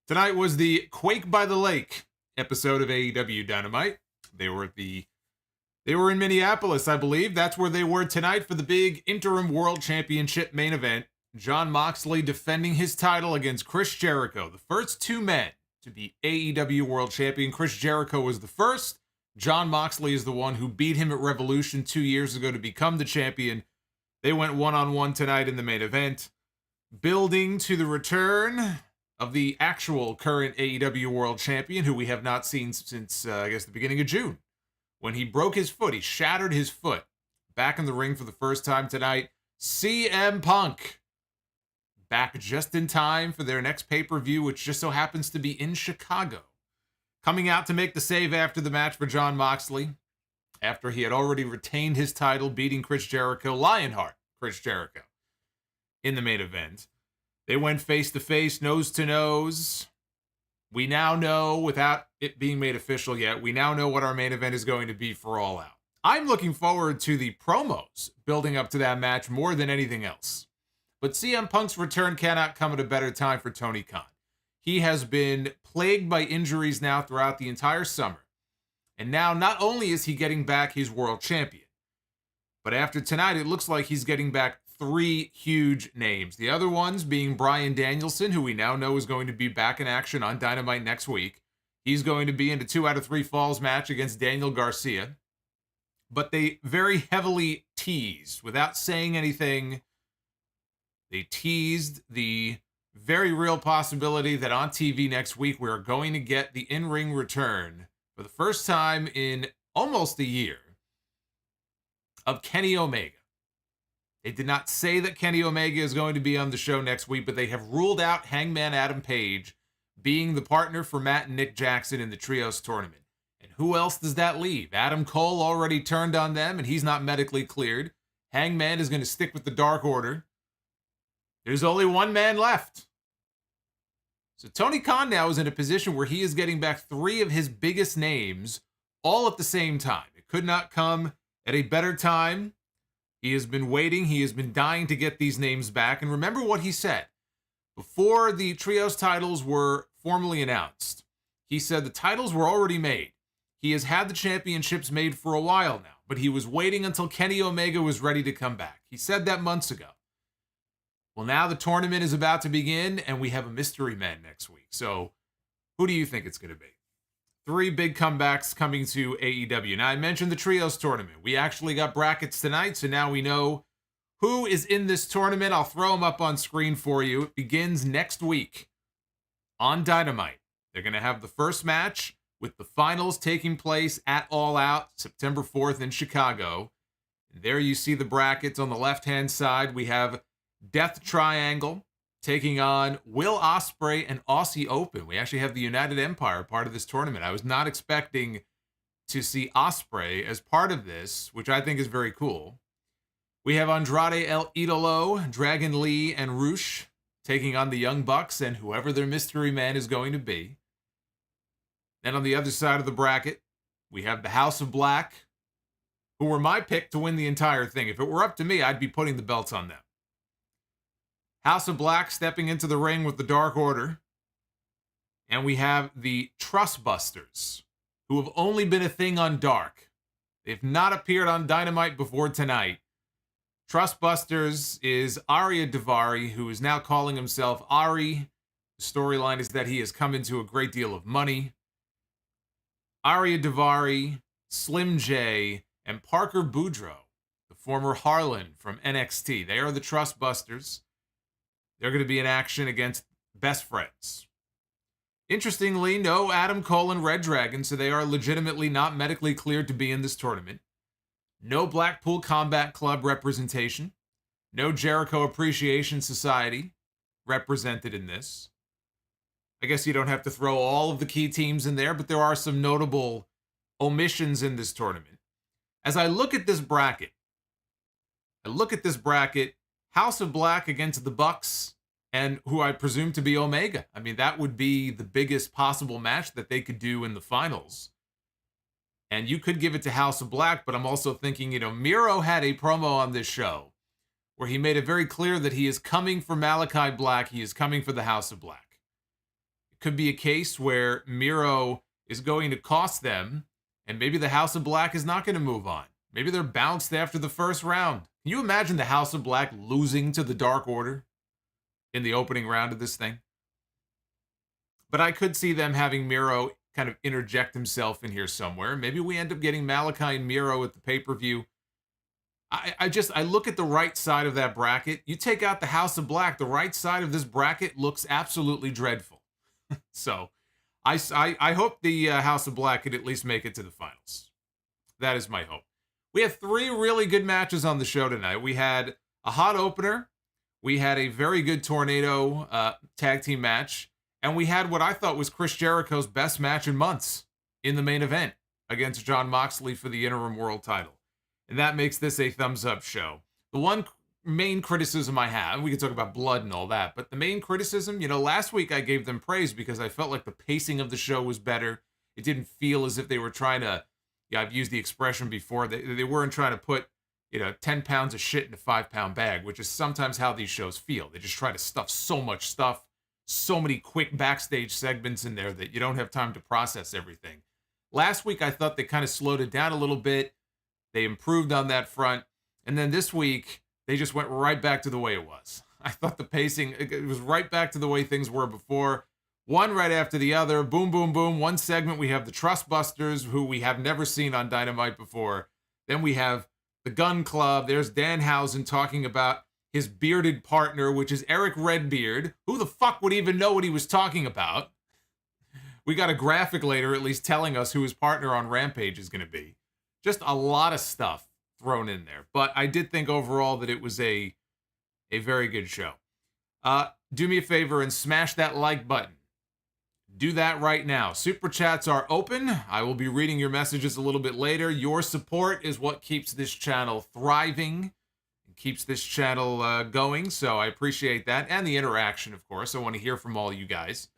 Tonight was the Quake by the Lake episode of AEW Dynamite. They were in Minneapolis, I believe. That's where they were tonight for the big Interim World Championship main event. Jon Moxley defending his title against Chris Jericho, the first two men to be AEW World Champion. Chris Jericho was the first. Jon Moxley is the one who beat him at Revolution 2 years ago to become the champion. They went one-on-one tonight in the main event, building to the return of the actual current AEW World Champion, who we have not seen since, the beginning of June. When he broke his foot, he shattered his foot. Back in the ring for the first time tonight, CM Punk. Back just in time for their next pay-per-view, which just so happens to be in Chicago. Coming out to make the save after the match for Jon Moxley, after he had already retained his title, beating Chris Jericho, Lionheart Chris Jericho, in the main event. They went face-to-face, nose-to-nose. We now know, without it being made official yet, we now know what our main event is going to be for All Out. I'm looking forward to the promos building up to that match more than anything else. But CM Punk's return cannot come at a better time for Tony Khan. He has been plagued by injuries now throughout the entire summer. And now, not only is he getting back his world champion, but after tonight, it looks like he's getting back 3 huge names. The other ones being Bryan Danielson, who we now know is going to be back in action on Dynamite next week. He's going to be in a 2 out of 3 falls match against Daniel Garcia. But they very heavily teased, without saying anything, they teased the very real possibility that on TV next week, we're going to get the in-ring return for the first time in almost a year of Kenny Omega. They did not say that Kenny Omega is going to be on the show next week, but they have ruled out Hangman Adam Page being the partner for Matt and Nick Jackson in the Trios tournament. And who else does that leave? Adam Cole already turned on them, and he's not medically cleared. Hangman is going to stick with the Dark Order. There's only one man left. So Tony Khan now is in a position where he is getting back 3 of his biggest names all at the same time. It could not come at a better time. He has been waiting. He has been dying to get these names back. And remember what he said. Before the Trios titles were formally announced, he said the titles were already made. He has had the championships made for a while now, but he was waiting until Kenny Omega was ready to come back. He said that months ago. Well, now the tournament is about to begin, and we have a mystery man next week. So who do you think it's going to be? 3 big comebacks coming to AEW. Now, I mentioned the Trios tournament. We actually got brackets tonight, so now we know who is in this tournament. I'll throw them up on screen for you. It begins next week on Dynamite. They're going to have the first match with the finals taking place at All Out, September 4th in Chicago. And there you see the brackets on the left-hand side. We have Death Triangle taking on Will Ospreay and Aussie Open. We actually have the United Empire part of this tournament. I was not expecting to see Ospreay as part of this, which I think is very cool. We have Andrade El Idolo, Dragon Lee, and Rush taking on the Young Bucks and whoever their mystery man is going to be. Then on the other side of the bracket, we have the House of Black, who were my pick to win the entire thing. If it were up to me, I'd be putting the belts on them. House of Black stepping into the ring with the Dark Order. And we have the Trustbusters, who have only been a thing on Dark. They've not appeared on Dynamite before tonight. Trustbusters is Arya Daivari, who is now calling himself Ari. The storyline is that he has come into a great deal of money. Arya Daivari, Slim J, and Parker Boudreaux, the former Harlan from NXT. They are the Trustbusters. They're going to be in action against Best Friends. Interestingly, no Adam Cole and Red Dragon, so they are legitimately not medically cleared to be in this tournament. No Blackpool Combat Club representation. No Jericho Appreciation Society represented in this. I guess you don't have to throw all of the key teams in there, but there are some notable omissions in this tournament. As I look at this bracket, House of Black against the Bucks and who I presume to be Omega. I mean, that would be the biggest possible match that they could do in the finals. And you could give it to House of Black, but I'm also thinking, Miro had a promo on this show where he made it very clear that he is coming for Malachi Black. He is coming for the House of Black. It could be a case where Miro is going to cost them, and maybe the House of Black is not going to move on. Maybe they're bounced after the first round. Can you imagine the House of Black losing to the Dark Order in the opening round of this thing? But I could see them having Miro kind of interject himself in here somewhere. Maybe we end up getting Malachi and Miro at the pay-per-view. I look at the right side of that bracket. You take out the House of Black, the right side of this bracket looks absolutely dreadful. So I hope the House of Black could at least make it to the finals. That is my hope. We had 3 really good matches on the show tonight. We had a hot opener. We had a very good Tornado tag team match. And we had what I thought was Chris Jericho's best match in months in the main event against Jon Moxley for the interim world title. And that makes this a thumbs-up show. The one main criticism I have, we could talk about blood and all that, but the main criticism, last week I gave them praise because I felt like the pacing of the show was better. It didn't feel as if they were trying to, I've used the expression before, they weren't trying to put, 10 pounds of shit in a 5-pound bag, which is sometimes how these shows feel. They just try to stuff so much stuff, so many quick backstage segments in there that you don't have time to process everything. Last week, I thought they kind of slowed it down a little bit. They improved on that front. And then this week, they just went right back to the way it was. I thought the pacing, it was right back to the way things were before. One right after the other. Boom, boom, boom. One segment, we have the Trustbusters, who we have never seen on Dynamite before. Then we have the Gun Club. There's Danhausen talking about his bearded partner, which is Eric Redbeard. Who the fuck would even know what he was talking about? We got a graphic later at least telling us who his partner on Rampage is going to be. Just a lot of stuff thrown in there. But I did think overall that it was a very good show. Do me a favor and smash that like button. Do that right now. Super chats are open. I will be reading your messages a little bit later. Your support is what keeps this channel thriving, keeps this channel going, so I appreciate that. And the interaction, of course. I want to hear from all you guys.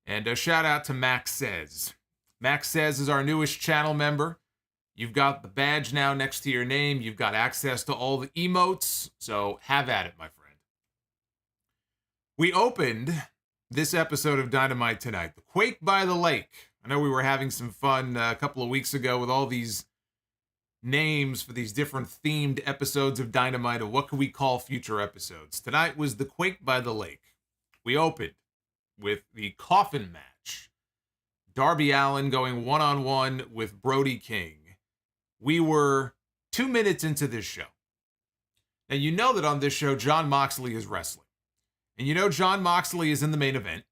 And a shout out to Max Says. Max Says is our newest channel member. You've got the badge now next to your name. You've got access to all the emotes, so have at it, my friend. We opened this episode of Dynamite tonight, the Quake by the Lake. I know we were having some fun a couple of weeks ago with all these names for these different themed episodes of Dynamite, or what could we call future episodes. Tonight was the Quake by the Lake. We opened with the Coffin match. Darby Allin going one-on-one with Brody King. We were 2 minutes into this show. Now, you know that on this show, Jon Moxley is wrestling. And you know Jon Moxley is in the main event.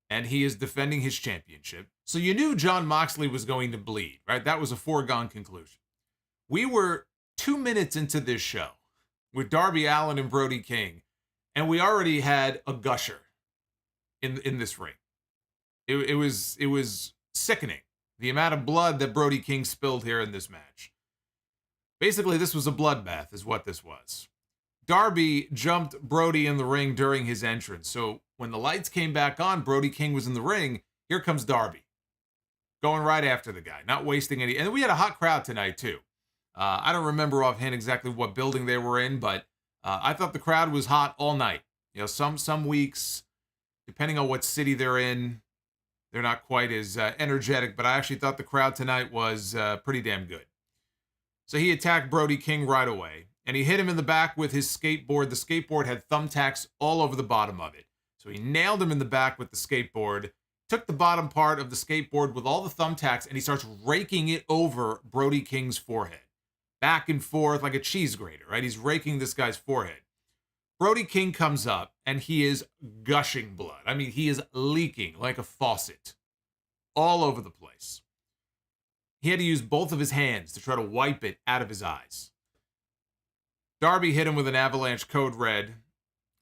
And he is defending his championship. So you knew Jon Moxley was going to bleed, right? That was a foregone conclusion. We were 2 minutes into this show with Darby Allin and Brody King. And we already had a gusher in this ring. It was sickening. The amount of blood that Brody King spilled here in this match. Basically, this was a bloodbath, is what this was. Darby jumped Brody in the ring during his entrance. So when the lights came back on, Brody King was in the ring. Here comes Darby. Going right after the guy, not wasting any. And we had a hot crowd tonight, too. I don't remember offhand exactly what building they were in, but I thought the crowd was hot all night. Some weeks, depending on what city they're in, they're not quite as energetic, but I actually thought the crowd tonight was pretty damn good. So he attacked Brody King right away, and he hit him in the back with his skateboard. The skateboard had thumbtacks all over the bottom of it. So he nailed him in the back with the skateboard, took the bottom part of the skateboard with all the thumbtacks, and he starts raking it over Brody King's forehead. Back and forth like a cheese grater, right? He's raking this guy's forehead. Brody King comes up, and he is gushing blood. I mean, he is leaking like a faucet all over the place. He had to use both of his hands to try to wipe it out of his eyes. Darby hit him with an avalanche code red.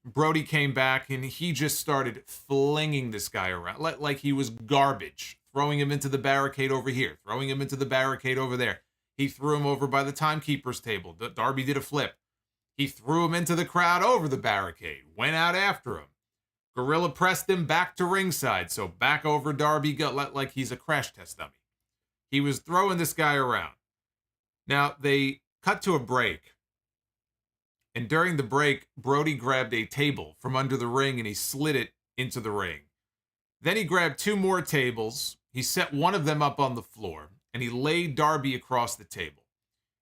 Brody came back, and he just started flinging this guy around like he was garbage, throwing him into the barricade over here, throwing him into the barricade over there. He threw him over by the timekeeper's table. Darby did a flip. He threw him into the crowd over the barricade, went out after him. Gorilla pressed him back to ringside, so back over Darby got like he's a crash test dummy. He was throwing this guy around. Now, they cut to a break. And during the break, Brody grabbed a table from under the ring and he slid it into the ring. Then he grabbed 2 more tables. He set one of them up on the floor, and he laid Darby across the table.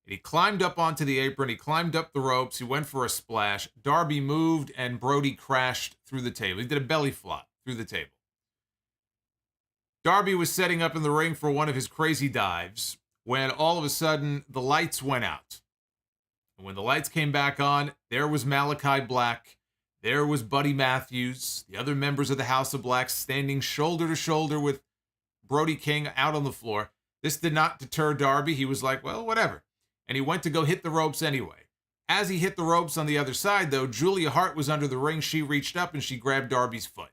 And he climbed up onto the apron. He climbed up the ropes. He went for a splash. Darby moved, and Brody crashed through the table. He did a belly flop through the table. Darby was setting up in the ring for one of his crazy dives when all of a sudden the lights went out. And when the lights came back on, there was Malachi Black. There was Buddy Matthews, the other members of the House of Black, standing shoulder to shoulder with Brody King out on the floor. This did not deter Darby. He was like, well, whatever. And he went to go hit the ropes anyway. As he hit the ropes on the other side, though, Julia Hart was under the ring. She reached up and she grabbed Darby's foot.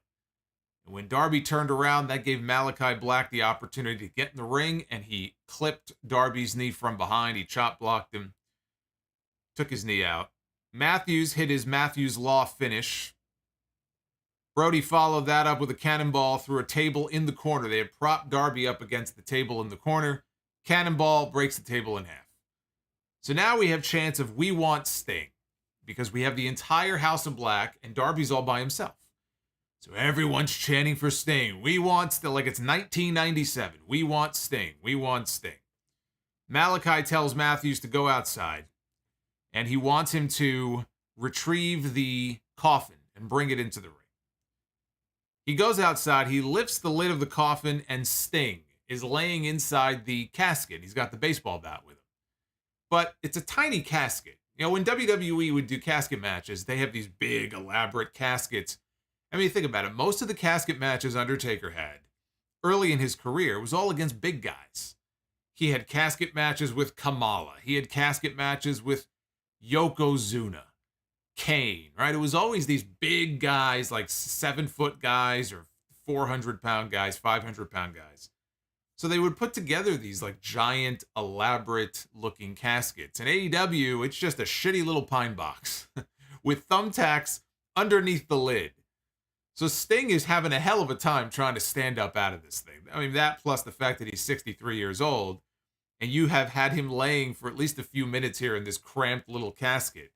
And when Darby turned around, that gave Malachi Black the opportunity to get in the ring, and he clipped Darby's knee from behind. He chop blocked him, took his knee out. Matthews hit his Matthews Law finish. Brody followed that up with a cannonball through a table in the corner. They had propped Darby up against the table in the corner. Cannonball breaks the table in half. So now we have chance of We Want Sting, because we have the entire House of Black and Darby's all by himself. So everyone's chanting for Sting. We want Sting, like it's 1997. We want Sting. We want Sting. Malachi tells Matthews to go outside, and he wants him to retrieve the coffin and bring it into the ring. He goes outside, he lifts the lid of the coffin, and Sting is laying inside the casket. He's got the baseball bat with him. But it's a tiny casket. You know, when WWE would do casket matches, they have these big, elaborate caskets. I mean, think about it. Most of the casket matches Undertaker had early in his career was all against big guys. He had casket matches with Kamala. He had casket matches with Yokozuna, Kane, right? It was always these big guys, like 7-foot guys or 400-pound guys, 500-pound guys. So they would put together these like giant, elaborate-looking caskets. In AEW, it's just a shitty little pine box with thumbtacks underneath the lid. So Sting is having a hell of a time trying to stand up out of this thing. I mean, that plus the fact that he's 63 years old, and you have had him laying for at least a few minutes here in this cramped little casket.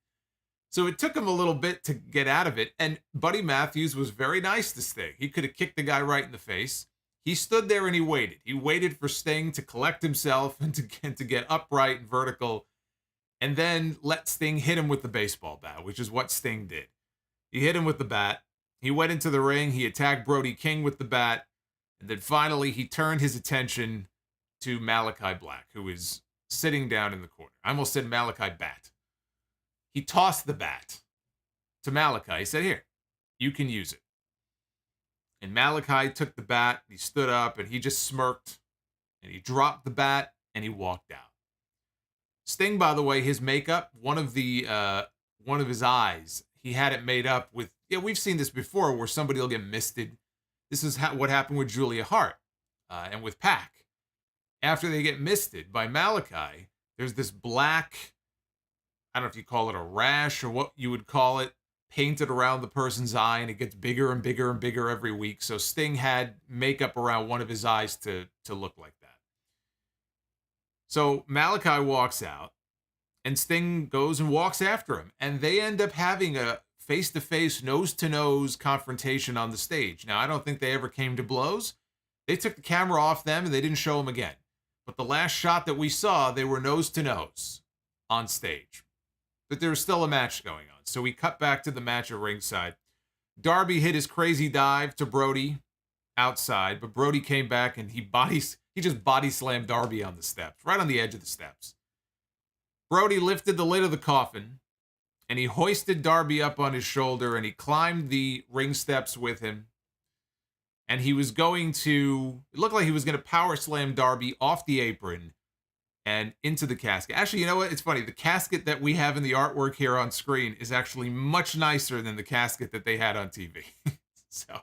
So it took him a little bit to get out of it, and Buddy Matthews was very nice to Sting. He could have kicked the guy right in the face. He stood there and he waited. He waited for Sting to collect himself and to get upright and vertical, and then let Sting hit him with the baseball bat, which is what Sting did. He hit him with the bat. He went into the ring. He attacked Brody King with the bat, and then finally he turned his attention to Malachi Black, who is sitting down in the corner. I almost said Malachi Bat. He tossed the bat to Malachi. He said, here, you can use it. And Malachi took the bat, he stood up, and he just smirked, and he dropped the bat, and he walked out. Sting, by the way, his makeup, one of his eyes, he had it made up with, we've seen this before where somebody will get misted. This is what happened with Julia Hart and with Pac. After they get misted by Malachi, there's this black, I don't know if you call it a rash or what you would call it, painted around the person's eye, and it gets bigger and bigger and bigger every week. So Sting had makeup around one of his eyes to look like that. So Malachi walks out, and Sting goes and walks after him, and they end up having a face-to-face, nose-to-nose confrontation on the stage. Now, I don't think they ever came to blows. They took the camera off them, and they didn't show them again. But the last shot that we saw, they were nose-to-nose on stage. But there was still a match going on. So we cut back to the match at ringside. Darby hit his crazy dive to Brody outside, but Brody came back and he just body slammed Darby on the steps, right on the edge of the steps. Brody lifted the lid of the coffin, and he hoisted Darby up on his shoulder, and he climbed the ring steps with him. And he was going to, it looked like he was going to power slam Darby off the apron and into the casket. Actually, you know what? It's funny. The casket that we have in the artwork here on screen is actually much nicer than the casket that they had on TV. So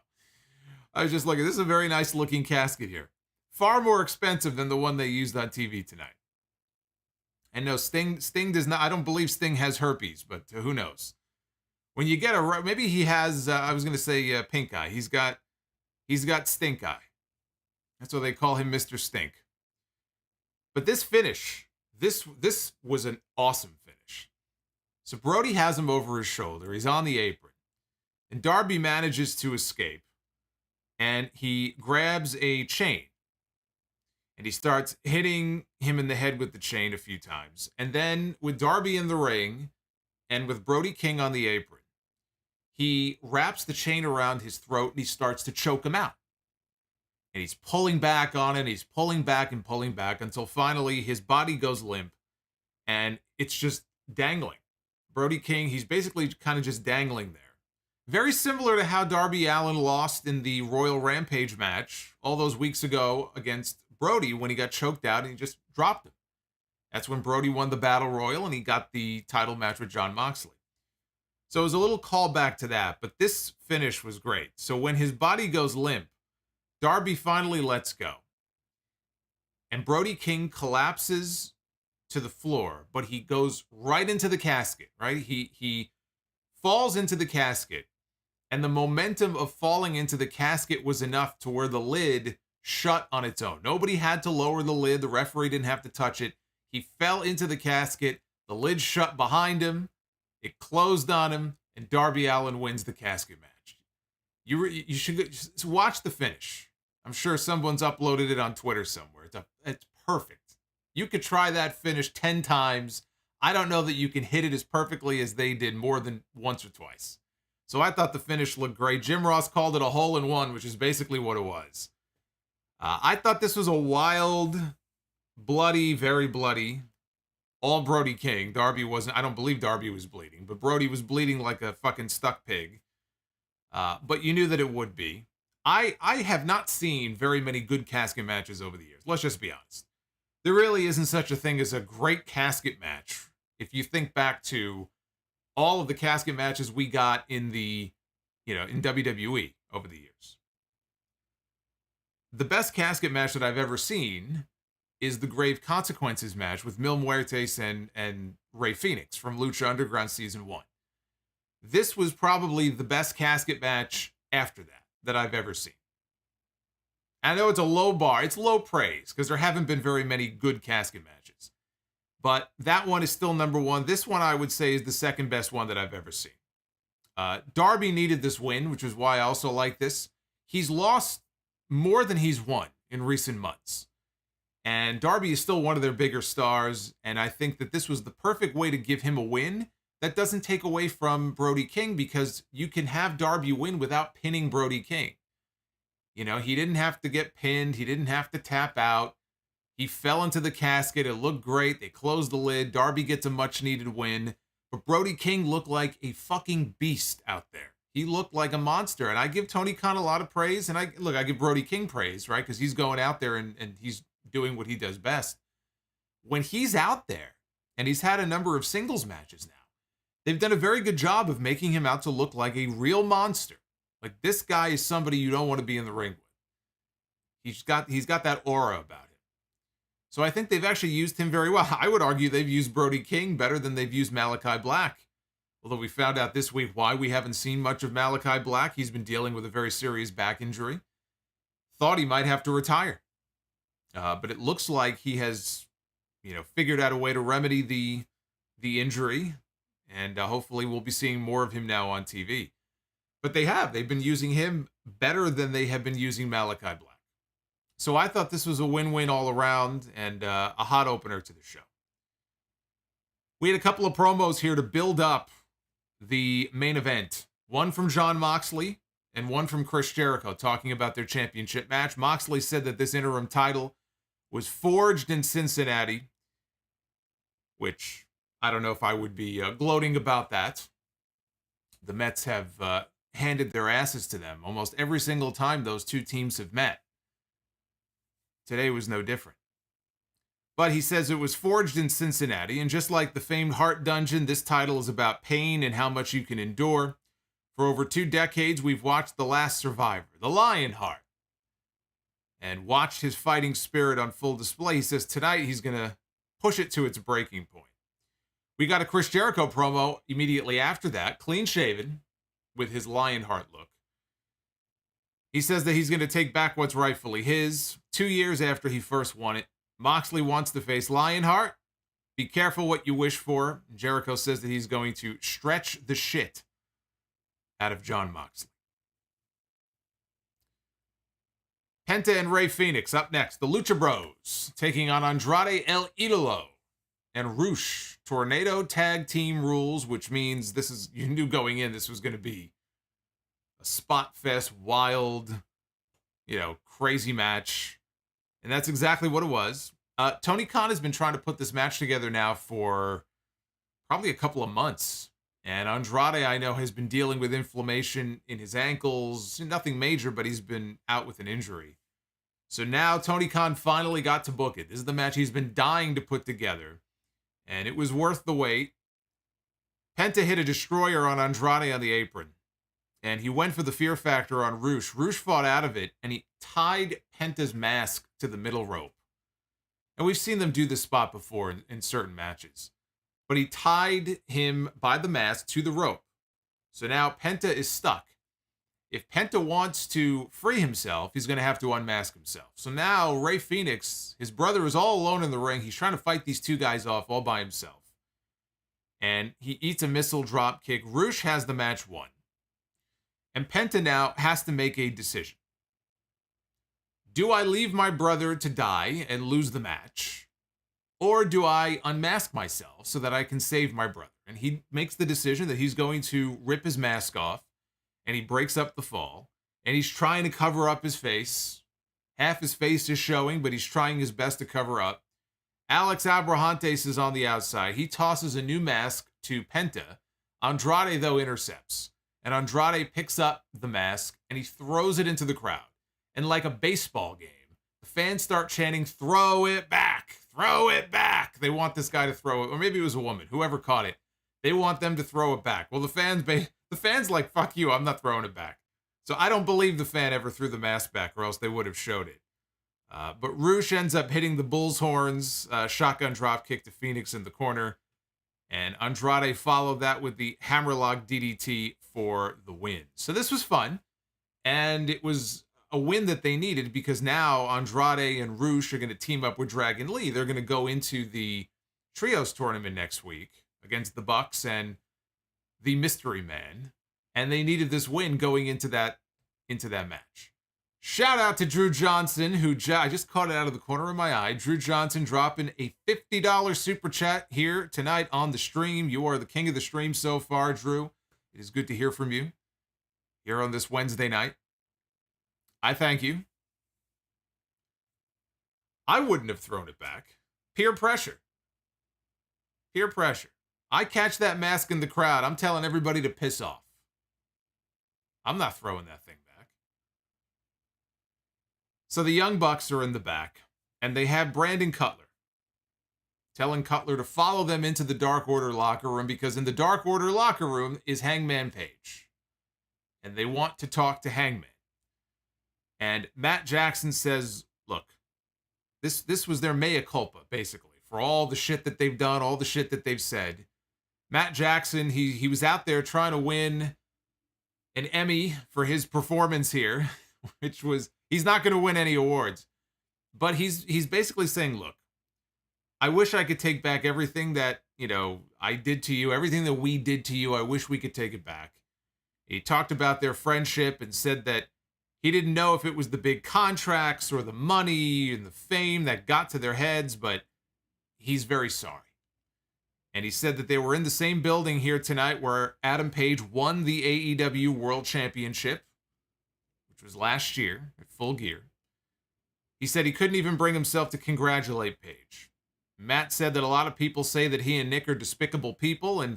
I was just looking. This is a very nice looking casket here. Far more expensive than the one they used on TV tonight. And no, Sting does not, I don't believe Sting has herpes, but who knows? When you get maybe he has, I was going to say pink eye. He's got stink eye. That's why they call him Mr. Stink. But this finish, this was an awesome finish. So Brody has him over his shoulder. He's on the apron. And Darby manages to escape. and he grabs a chain and he starts hitting him in the head with the chain a few times. And then with Darby in the ring and with Brody King on the apron, he wraps the chain around his throat and he starts to choke him out. And he's pulling back on it. He's pulling back and pulling back until finally his body goes limp and it's just dangling. Brody King, he's basically kind of just dangling there. Very similar to how Darby Allin lost in the Royal Rampage match all those weeks ago against Brody when he got choked out and he just dropped him. That's when Brody won the Battle Royal and he got the title match with Jon Moxley. So it was a little callback to that, but this finish was great. So when his body goes limp, Darby finally lets go. And Brody King collapses to the floor, but he goes right into the casket, right? He falls into the casket, and the momentum of falling into the casket was enough to where the lid shut on its own. Nobody had to lower the lid. The referee didn't have to touch it. He fell into the casket. The lid shut behind him. It closed on him, and Darby Allin wins the casket match. You should just watch the finish. I'm sure someone's uploaded it on Twitter somewhere. It's perfect. You could try that finish 10 times. I don't know that you can hit it as perfectly as they did more than once or twice. So I thought the finish looked great. Jim Ross called it a hole-in-one, which is basically what it was. I thought this was a wild, bloody, very bloody, all Brody King. Darby wasn't, I don't believe Darby was bleeding, but Brody was bleeding like a fucking stuck pig. But you knew that it would be. I have not seen very many good casket matches over the years. Let's just be honest. There really isn't such a thing as a great casket match. If you think back to all of the casket matches we got in in WWE over the years. The best casket match that I've ever seen is the Grave Consequences match with Mil Muertes and Rey Fenix from Lucha Underground Season 1. This was probably the best casket match after that I've ever seen. I know it's a low bar. It's low praise because there haven't been very many good casket matches. But that one is still number one. This one, I would say, is the second best one that I've ever seen. Darby needed this win, which is why I also like this. He's lost more than he's won in recent months. And Darby is still one of their bigger stars. And I think that this was the perfect way to give him a win that doesn't take away from Brody King, because you can have Darby win without pinning Brody King. You know, he didn't have to get pinned. He didn't have to tap out. He fell into the casket. It looked great. They closed the lid. Darby gets a much-needed win. But Brody King looked like a fucking beast out there. He looked like a monster. And I give Tony Khan a lot of praise. And I give Brody King praise, right? Because he's going out there and he's doing what he does best. When he's out there, and he's had a number of singles matches now, they've done a very good job of making him out to look like a real monster. Like, this guy is somebody you don't want to be in the ring with. He's got that aura about him. So I think they've actually used him very well. I would argue they've used Brody King better than they've used Malachi Black. Although we found out this week why we haven't seen much of Malachi Black. He's been dealing with a very serious back injury. Thought he might have to retire. But it looks like he has, figured out a way to remedy the injury. And hopefully we'll be seeing more of him now on TV. But they've been using him better than they have been using Malachi Black. So I thought this was a win-win all around and a hot opener to the show. We had a couple of promos here to build up the main event. One from Jon Moxley and one from Chris Jericho talking about their championship match. Moxley said that this interim title was forged in Cincinnati, which I don't know if I would be gloating about that. The Mets have handed their asses to them almost every single time those two teams have met. Today was no different. But he says it was forged in Cincinnati, and just like the famed Heart Dungeon, this title is about pain and how much you can endure. For over 2 decades, we've watched the last survivor, the Lionheart, and watched his fighting spirit on full display. He says tonight he's going to push it to its breaking point. We got a Chris Jericho promo immediately after that, clean-shaven, with his Lionheart look. He says that he's going to take back what's rightfully his. 2 years after he first won it, Moxley wants to face Lionheart. Be careful what you wish for. Jericho says that he's going to stretch the shit out of Jon Moxley. Penta and Rey Fenix up next. The Lucha Bros taking on Andrade El Idolo and Roosh. Tornado tag team rules, which means this is, you knew going in this was going to be a spot fest, wild, crazy match. And that's exactly what it was. Tony Khan has been trying to put this match together now for probably a couple of months. And Andrade, I know, has been dealing with inflammation in his ankles. Nothing major, but he's been out with an injury. So now Tony Khan finally got to book it. This is the match he's been dying to put together. And it was worth the wait. Penta hit a destroyer on Andrade on the apron. And he went for the fear factor on Roosh. Roosh fought out of it, and he tied Penta's mask to the middle rope. And we've seen them do this spot before in certain matches. But he tied him by the mask to the rope. So now Penta is stuck. If Penta wants to free himself, he's going to have to unmask himself. So now Rey Fenix, his brother, is all alone in the ring. He's trying to fight these two guys off all by himself. And he eats a missile drop kick. Roosh has the match won. And Penta now has to make a decision. Do I leave my brother to die and lose the match? Or do I unmask myself so that I can save my brother? And he makes the decision that he's going to rip his mask off, and he breaks up the fall, and he's trying to cover up his face. Half his face is showing, but he's trying his best to cover up. Alex Abrahantes is on the outside. He tosses a new mask to Penta. Andrade, though, intercepts. And Andrade picks up the mask, and he throws it into the crowd. And like a baseball game, the fans start chanting, "Throw it back! Throw it back!" They want this guy to throw it. Or maybe it was a woman. Whoever caught it. They want them to throw it back. Well, the fans like, "Fuck you, I'm not throwing it back." So I don't believe the fan ever threw the mask back, or else they would have showed it. But Roosh ends up hitting the bull's horns, shotgun drop kick to Fenix in the corner. And Andrade followed that with the hammerlock DDT for the win. So this was fun. And it was a win that they needed, because now Andrade and Roosh are going to team up with Dragon Lee. They're going to go into the Trios tournament next week against the Bucks and the Mystery Man. And they needed this win going into that match. Shout out to Drew Johnson, who I just caught it out of the corner of my eye. Drew Johnson dropping a $50 super chat here tonight on the stream. You are the king of the stream so far, Drew. It is good to hear from you here on this Wednesday night. I thank you. I wouldn't have thrown it back. Peer pressure. Peer pressure. I catch that mask in the crowd. I'm telling everybody to piss off. I'm not throwing that thing back. So the Young Bucks are in the back, and they have Brandon Cutler telling Cutler to follow them into the Dark Order locker room, because in the Dark Order locker room is Hangman Page. And they want to talk to Hangman. And Matt Jackson says, look, this was their mea culpa, basically, for all the shit that they've done, all the shit that they've said. Matt Jackson, he was out there trying to win an Emmy for his performance here, which was, he's not going to win any awards. But he's basically saying, look, I wish I could take back everything that, I did to you, everything that we did to you. I wish we could take it back. He talked about their friendship and said that he didn't know if it was the big contracts or the money and the fame that got to their heads, but he's very sorry. And he said that they were in the same building here tonight where Adam Page won the AEW World Championship, which was last year at Full Gear. He said he couldn't even bring himself to congratulate Page. Matt said that a lot of people say that he and Nick are despicable people, and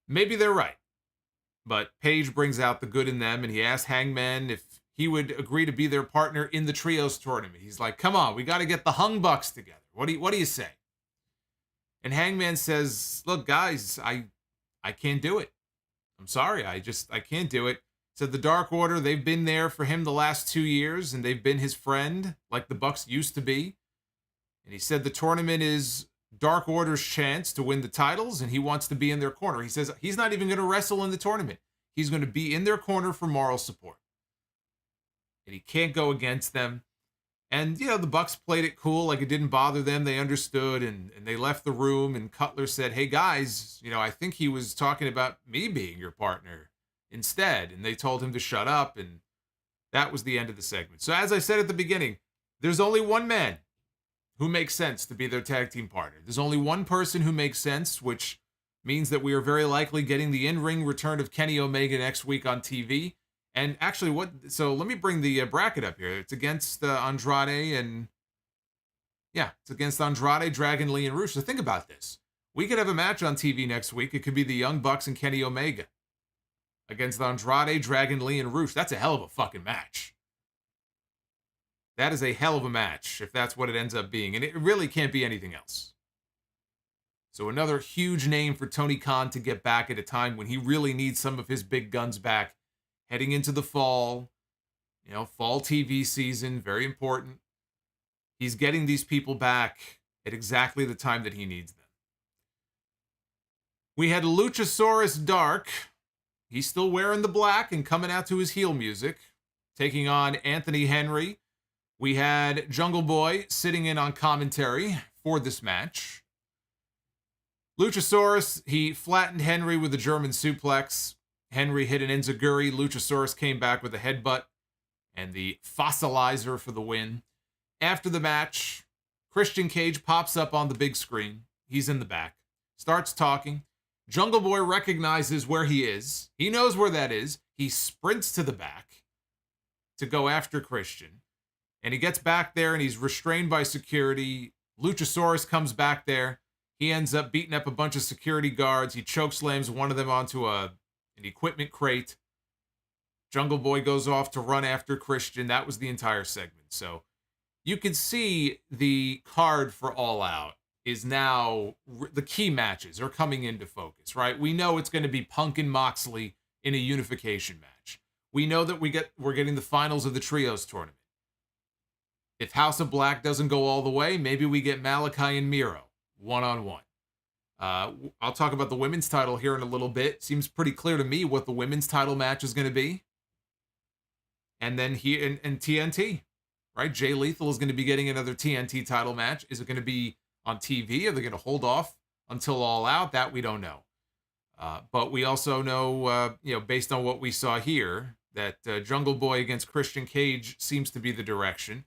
maybe they're right. But Page brings out the good in them, and he asked Hangman if he would agree to be their partner in the Trios tournament. He's like, come on, we got to get the Hung Bucks together. What do you say? And Hangman says, look, guys, I can't do it. I'm sorry. I can't do it. Said the Dark Order, they've been there for him the last 2 years, and they've been his friend like the Bucks used to be. And he said the tournament is Dark Order's chance to win the titles, and he wants to be in their corner. He says he's not even going to wrestle in the tournament. He's going to be in their corner for moral support. And he can't go against them. And, the Bucks played it cool, like it didn't bother them. They understood, and they left the room, and Cutler said, hey, guys, I think he was talking about me being your partner instead. And they told him to shut up, and That was the end of the segment. So as I said at the beginning, there's only one man who makes sense to be their tag team partner. There's only one person who makes sense, which means that we are very likely getting the in-ring return of Kenny Omega next week on TV. And actually, so let me bring the bracket up here. It's against Andrade and... Yeah, it's against Andrade, Dragon Lee, and Rush. So think about this. We could have a match on TV next week. It could be the Young Bucks and Kenny Omega against Andrade, Dragon Lee, and Rush. That's a hell of a fucking match. That is a hell of a match, if that's what it ends up being. And it really can't be anything else. So another huge name for Tony Khan to get back at a time when he really needs some of his big guns back. Heading into the fall. Fall TV season. Very important. He's getting these people back at exactly the time that he needs them. We had Luchasaurus Dark. He's still wearing the black and coming out to his heel music, taking on Anthony Henry. We had Jungle Boy sitting in on commentary for this match. Luchasaurus, he flattened Henry with a German suplex. Henry hit an enziguri. Luchasaurus came back with a headbutt and the fossilizer for the win. After the match, Christian Cage pops up on the big screen. He's in the back. Starts talking. Jungle Boy recognizes where he is. He knows where that is. He sprints to the back to go after Christian. And he gets back there and he's restrained by security. Luchasaurus comes back there. He ends up beating up a bunch of security guards. He chokeslams one of them onto an equipment crate. Jungle Boy goes off to run after Christian. That was the entire segment. So you can see the card for All Out is now, the key matches are coming into focus, right? We know it's going to be Punk and Moxley in a unification match. We know that we're getting the finals of the Trios tournament. If House of Black doesn't go all the way, maybe we get Malachi and Miro one-on-one. I'll talk about the women's title here in a little bit. Seems pretty clear to me what the women's title match is going to be. And then here in TNT. Right, Jay Lethal is going to be getting another TNT title match. Is it going to be on TV? Are they going to hold off until All Out? That we don't know. But we also know, based on what we saw here, that Jungle Boy against Christian Cage seems to be the direction.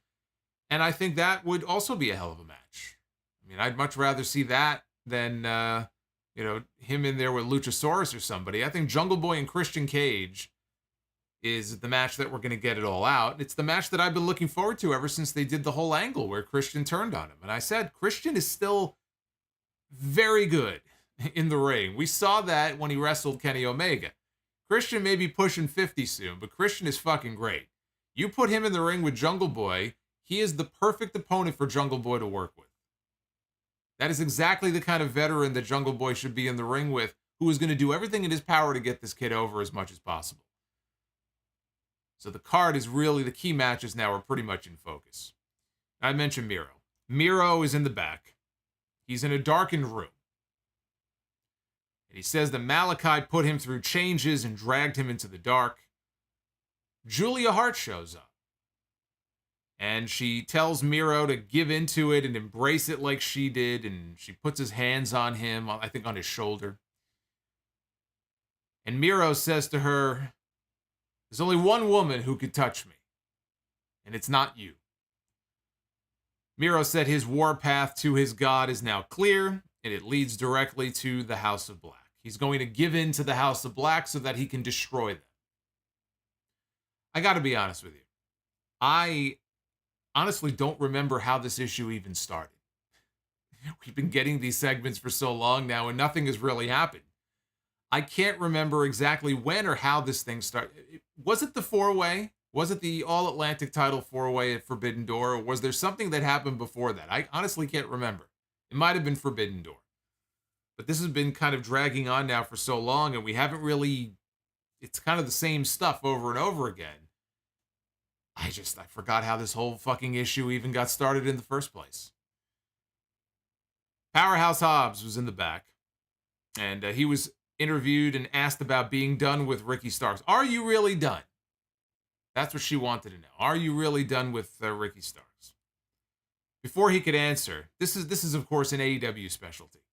And I think that would also be a hell of a match. I mean, I'd much rather see that than, him in there with Luchasaurus or somebody. I think Jungle Boy and Christian Cage is the match that we're going to get it All Out. It's the match that I've been looking forward to ever since they did the whole angle where Christian turned on him. And I said, Christian is still very good in the ring. We saw that when he wrestled Kenny Omega. Christian may be pushing 50 soon, but Christian is fucking great. You put him in the ring with Jungle Boy, he is the perfect opponent for Jungle Boy to work with. That is exactly the kind of veteran that Jungle Boy should be in the ring with, who is going to do everything in his power to get this kid over as much as possible. So the card is really, the key matches now are pretty much in focus. I mentioned Miro. Miro is in the back. He's in a darkened room. And he says that Malachi put him through changes and dragged him into the dark. Julia Hart shows up. And she tells Miro to give into it and embrace it like she did. And she puts his hands on him, I think on his shoulder. And Miro says to her, "There's only one woman who could touch me, and it's not you." Miro said his warpath to his god is now clear, and it leads directly to the House of Black. He's going to give in to the House of Black so that he can destroy them. I got to be honest with you. I honestly don't remember how this issue even started. We've been getting these segments for so long now, and nothing has really happened. I can't remember exactly when or how this thing started. Was it the four-way? Was it the All-Atlantic title four-way at Forbidden Door? Or was there something that happened before that? I honestly can't remember. It might have been Forbidden Door. But this has been kind of dragging on now for so long, and we haven't really... It's kind of the same stuff over and over again. I forgot how this whole fucking issue even got started in the first place. Powerhouse Hobbs was in the back, and he was interviewed and asked about being done with Ricky Starks. Are you really done? That's what she wanted to know. Are you really done with Ricky Starks? Before he could answer, this is of course an AEW specialty.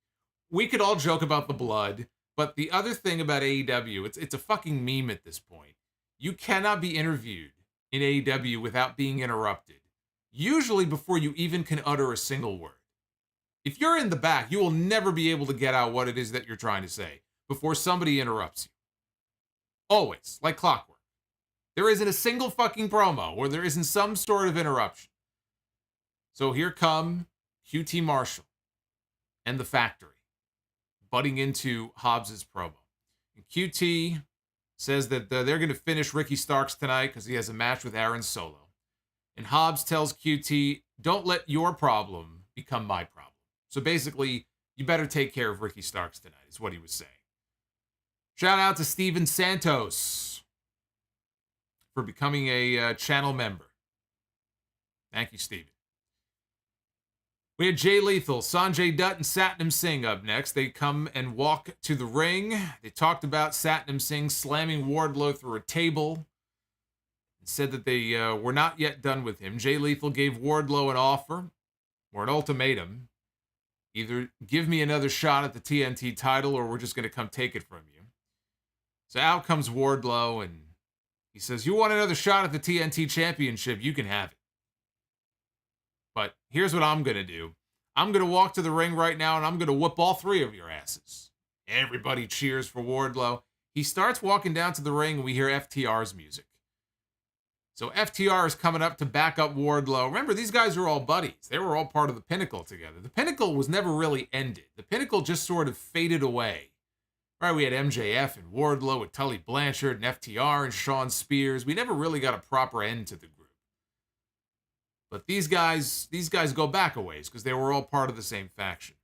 We could all joke about the blood, but the other thing about AEW, it's a fucking meme at this point. You cannot be interviewed in AEW without being interrupted, usually before you even can utter a single word. If you're in the back, you will never be able to get out what it is that you're trying to say before somebody interrupts you. Always, like clockwork. There isn't a single fucking promo where there isn't some sort of interruption. So here come QT Marshall and the Factory butting into Hobbs' promo. And QT says that they're going to finish Ricky Starks tonight because he has a match with Aaron Solo. And Hobbs tells QT, don't let your problem become my problem. So basically, you better take care of Ricky Starks tonight, is what he was saying. Shout out to Steven Santos for becoming a channel member. Thank you, Steven. We had Jay Lethal, Sanjay Dutt, and Satnam Singh up next. They come and walk to the ring. They talked about Satnam Singh slamming Wardlow through a table and said that they were not yet done with him. Jay Lethal gave Wardlow an offer or an ultimatum. Either give me another shot at the TNT title or we're just going to come take it from you. So out comes Wardlow and he says, you want another shot at the TNT championship? You can have it. But here's what I'm going to do. I'm going to walk to the ring right now and I'm going to whoop all three of your asses. Everybody cheers for Wardlow. He starts walking down to the ring and we hear FTR's music. So FTR is coming up to back up Wardlow. Remember, these guys are all buddies. They were all part of the Pinnacle together. The Pinnacle was never really ended. The Pinnacle just sort of faded away. Right, we had MJF and Wardlow with Tully Blanchard and FTR and Shawn Spears. We never really got a proper end to the group. But these guys go back a ways because they were all part of the same faction.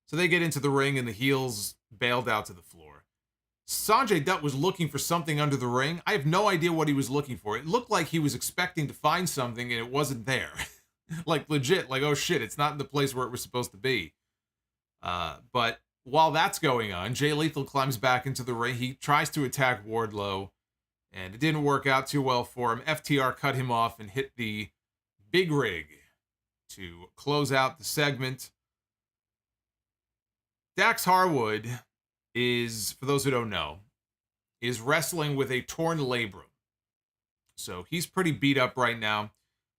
So they get into the ring and the heels bailed out to the floor. Sanjay Dutt was looking for something under the ring. I have no idea what he was looking for. It looked like he was expecting to find something and it wasn't there. Like legit, like, oh shit, it's not in the place where it was supposed to be. But while that's going on, Jay Lethal climbs back into the ring. He tries to attack Wardlow, and it didn't work out too well for him. FTR cut him off and hit the big rig to close out the segment. Dax Harwood is, for those who don't know, is wrestling with a torn labrum. So he's pretty beat up right now.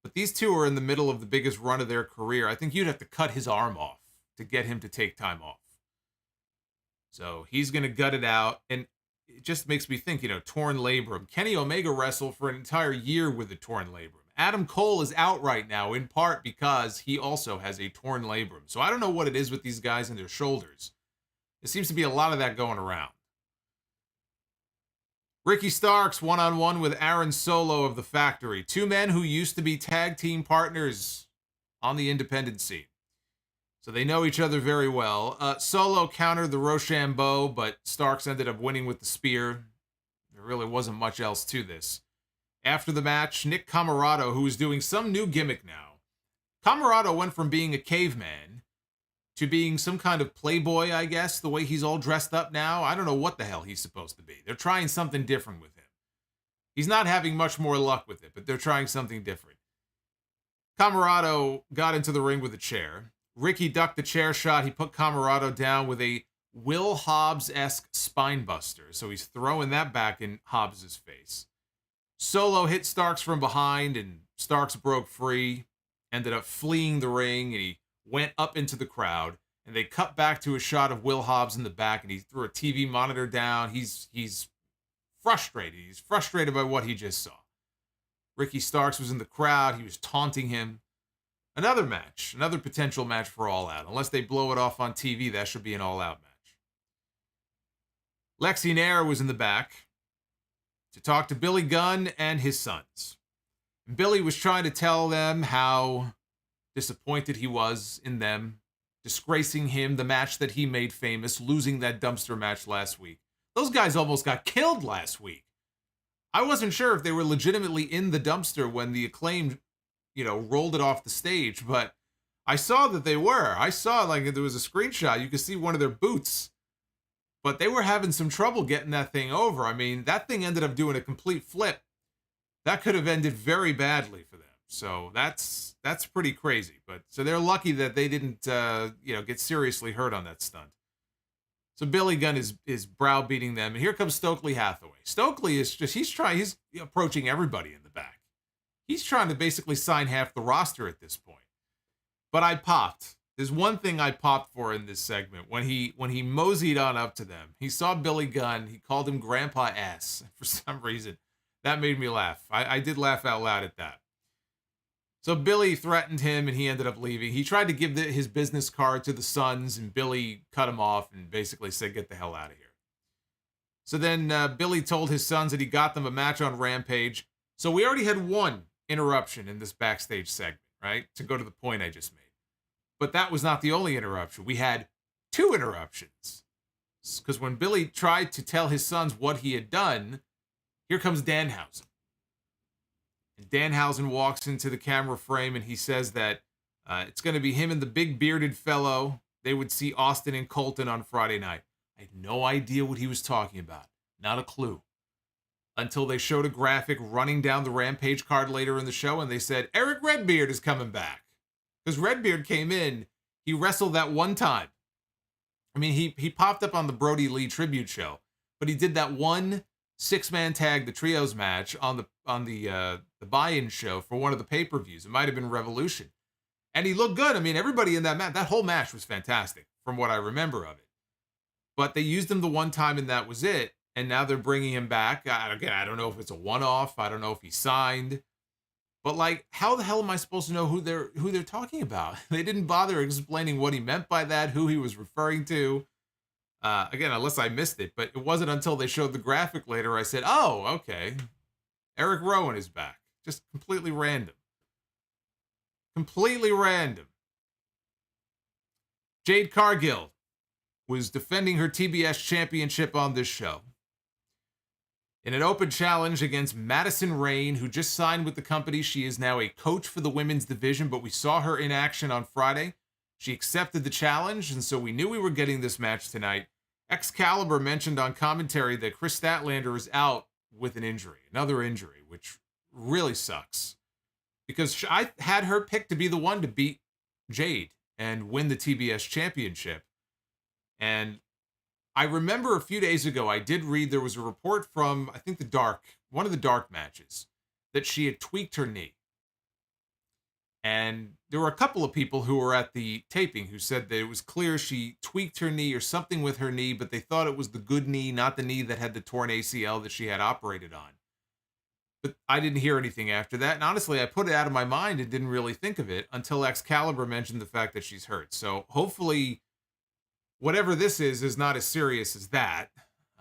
But these two are in the middle of the biggest run of their career. I think you'd have to cut his arm off to get him to take time off. So he's going to gut it out. And it just makes me think, torn labrum. Kenny Omega wrestled for an entire year with a torn labrum. Adam Cole is out right now, in part because he also has a torn labrum. So I don't know what it is with these guys and their shoulders. There seems to be a lot of that going around. Ricky Starks one-on-one with Aaron Solo of the Factory. Two men who used to be tag team partners on the independent scene. So they know each other very well. Solo countered the Rochambeau, but Starks ended up winning with the spear. There really wasn't much else to this. After the match, Nick Camarado, who is doing some new gimmick now. Camarado went from being a caveman to being some kind of playboy, I guess, the way he's all dressed up now. I don't know what the hell he's supposed to be. They're trying something different with him. He's not having much more luck with it, but they're trying something different. Camarado got into the ring with a chair. Ricky ducked the chair shot. He put Camarado down with a Will Hobbs-esque spine buster. So he's throwing that back in Hobbs' face. Solo hit Starks from behind, and Starks broke free. Ended up fleeing the ring, and he went up into the crowd, and they cut back to a shot of Will Hobbs in the back, and he threw a TV monitor down. He's frustrated. He's frustrated by what he just saw. Ricky Starks was in the crowd. He was taunting him. Another match, another potential match for All Out. Unless they blow it off on TV, that should be an All Out match. Lexi Nair was in the back to talk to Billy Gunn and his sons. And Billy was trying to tell them how disappointed he was in them, disgracing him, the match that he made famous, losing that dumpster match last week. Those guys almost got killed last week. I wasn't sure if they were legitimately in the dumpster when the Acclaimed, rolled it off the stage, but I saw that they were. I saw, there was a screenshot. You could see one of their boots, but they were having some trouble getting that thing over. I mean, that thing ended up doing a complete flip. That could have ended very badly for them. So that's pretty crazy. But so they're lucky that they didn't, get seriously hurt on that stunt. So Billy Gunn is browbeating them, and here comes Stokely Hathaway. Stokely is just, he's approaching everybody in the back. He's trying to basically sign half the roster at this point. But I popped. There's one thing I popped for in this segment. When he moseyed on up to them, he saw Billy Gunn, he called him Grandpa S. For some reason, that made me laugh. I did laugh out loud at that. So Billy threatened him, and he ended up leaving. He tried to give his business card to the Sons, and Billy cut him off and basically said, get the hell out of here. So then Billy told his Sons that he got them a match on Rampage. So we already had one interruption in this backstage segment, right? To go to the point I just made. But that was not the only interruption. We had two interruptions. Because when Billy tried to tell his Sons what he had done, here comes Danhausen. And Danhausen walks into the camera frame and he says that it's going to be him and the big bearded fellow. They would see Austin and Colton on Friday night. I had no idea what he was talking about. Not a clue. Until they showed a graphic running down the Rampage card later in the show and they said, Eric Redbeard is coming back. Because Redbeard came in, he wrestled that one time. I mean, he popped up on the Brody Lee tribute show, but he did that one 6-man tag, the trios match on the buy-in show for one of the pay-per-views. It might have been Revolution, and he looked good. I mean, everybody in that match, that whole match was fantastic from what I remember of it. But they used him the one time, and that was it. And now they're bringing him back. Again, I don't know if it's a one-off. I don't know if he signed. But like, how the hell am I supposed to know who they're talking about? They didn't bother explaining what he meant by that, who he was referring to. Again, unless I missed it, but it wasn't until they showed the graphic later I said, oh, okay. Eric Rowan is back. Just completely random. Completely random. Jade Cargill was defending her TBS championship on this show in an open challenge against Madison Rayne, who just signed with the company. She is now a coach for the women's division, but we saw her in action on Friday. She accepted the challenge, and so we knew we were getting this match tonight. Excalibur mentioned on commentary that Chris Statlander is out with an injury, another injury, which really sucks. Because I had her picked to be the one to beat Jade and win the TBS championship. And I remember a few days ago, I did read there was a report from, I think one of the dark matches, that she had tweaked her knee. And there were a couple of people who were at the taping who said that it was clear she tweaked her knee or something with her knee, but they thought it was the good knee, not the knee that had the torn ACL that she had operated on. But I didn't hear anything after that. And honestly, I put it out of my mind and didn't really think of it until Excalibur mentioned the fact that she's hurt. So hopefully whatever this is not as serious as that.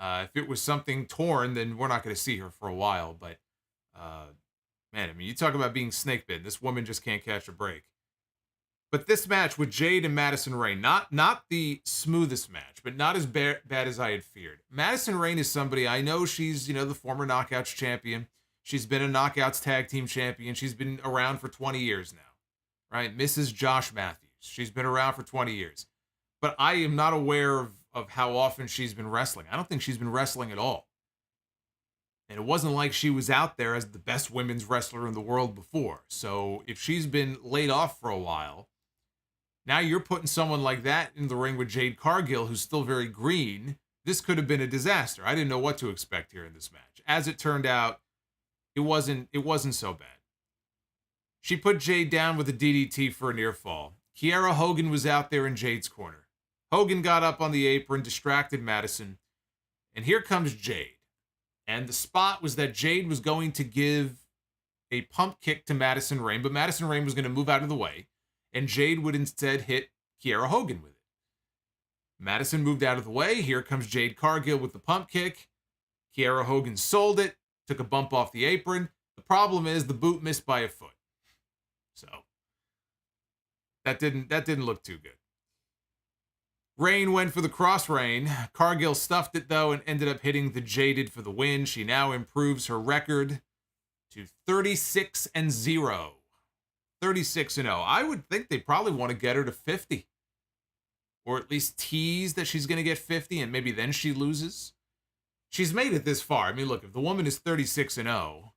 If it was something torn, then we're not going to see her for a while. But, man, I mean, you talk about being snake bitten. This woman just can't catch a break. But this match with Jade and Madison Rayne, not the smoothest match, but not as bad as I had feared. Madison Rayne is somebody, I know she's, the former Knockouts champion. She's been a Knockouts tag team champion. She's been around for 20 years now, right? Mrs. Josh Matthews. She's been around for 20 years. But I am not aware of how often she's been wrestling. I don't think she's been wrestling at all. And it wasn't like she was out there as the best women's wrestler in the world before. So if she's been laid off for a while, now you're putting someone like that in the ring with Jade Cargill, who's still very green. This could have been a disaster. I didn't know what to expect here in this match. As it turned out, it wasn't so bad. She put Jade down with a DDT for a near fall. Kiera Hogan was out there in Jade's corner. Hogan got up on the apron, distracted Madison, and here comes Jade. And the spot was that Jade was going to give a pump kick to Madison Rayne, but Madison Rayne was going to move out of the way, and Jade would instead hit Kiera Hogan with it. Madison moved out of the way. Here comes Jade Cargill with the pump kick. Kiera Hogan sold it, took a bump off the apron. The problem is the boot missed by a foot. So that didn't look too good. Rayne went for the cross Rayne. Cargill stuffed it, though, and ended up hitting the Jaded for the win. She now improves her record to 36-0. 36-0. I would think they probably want to get her to 50. Or at least tease that she's going to get 50, and maybe then she loses. She's made it this far. I mean, look, if the woman is 36-0,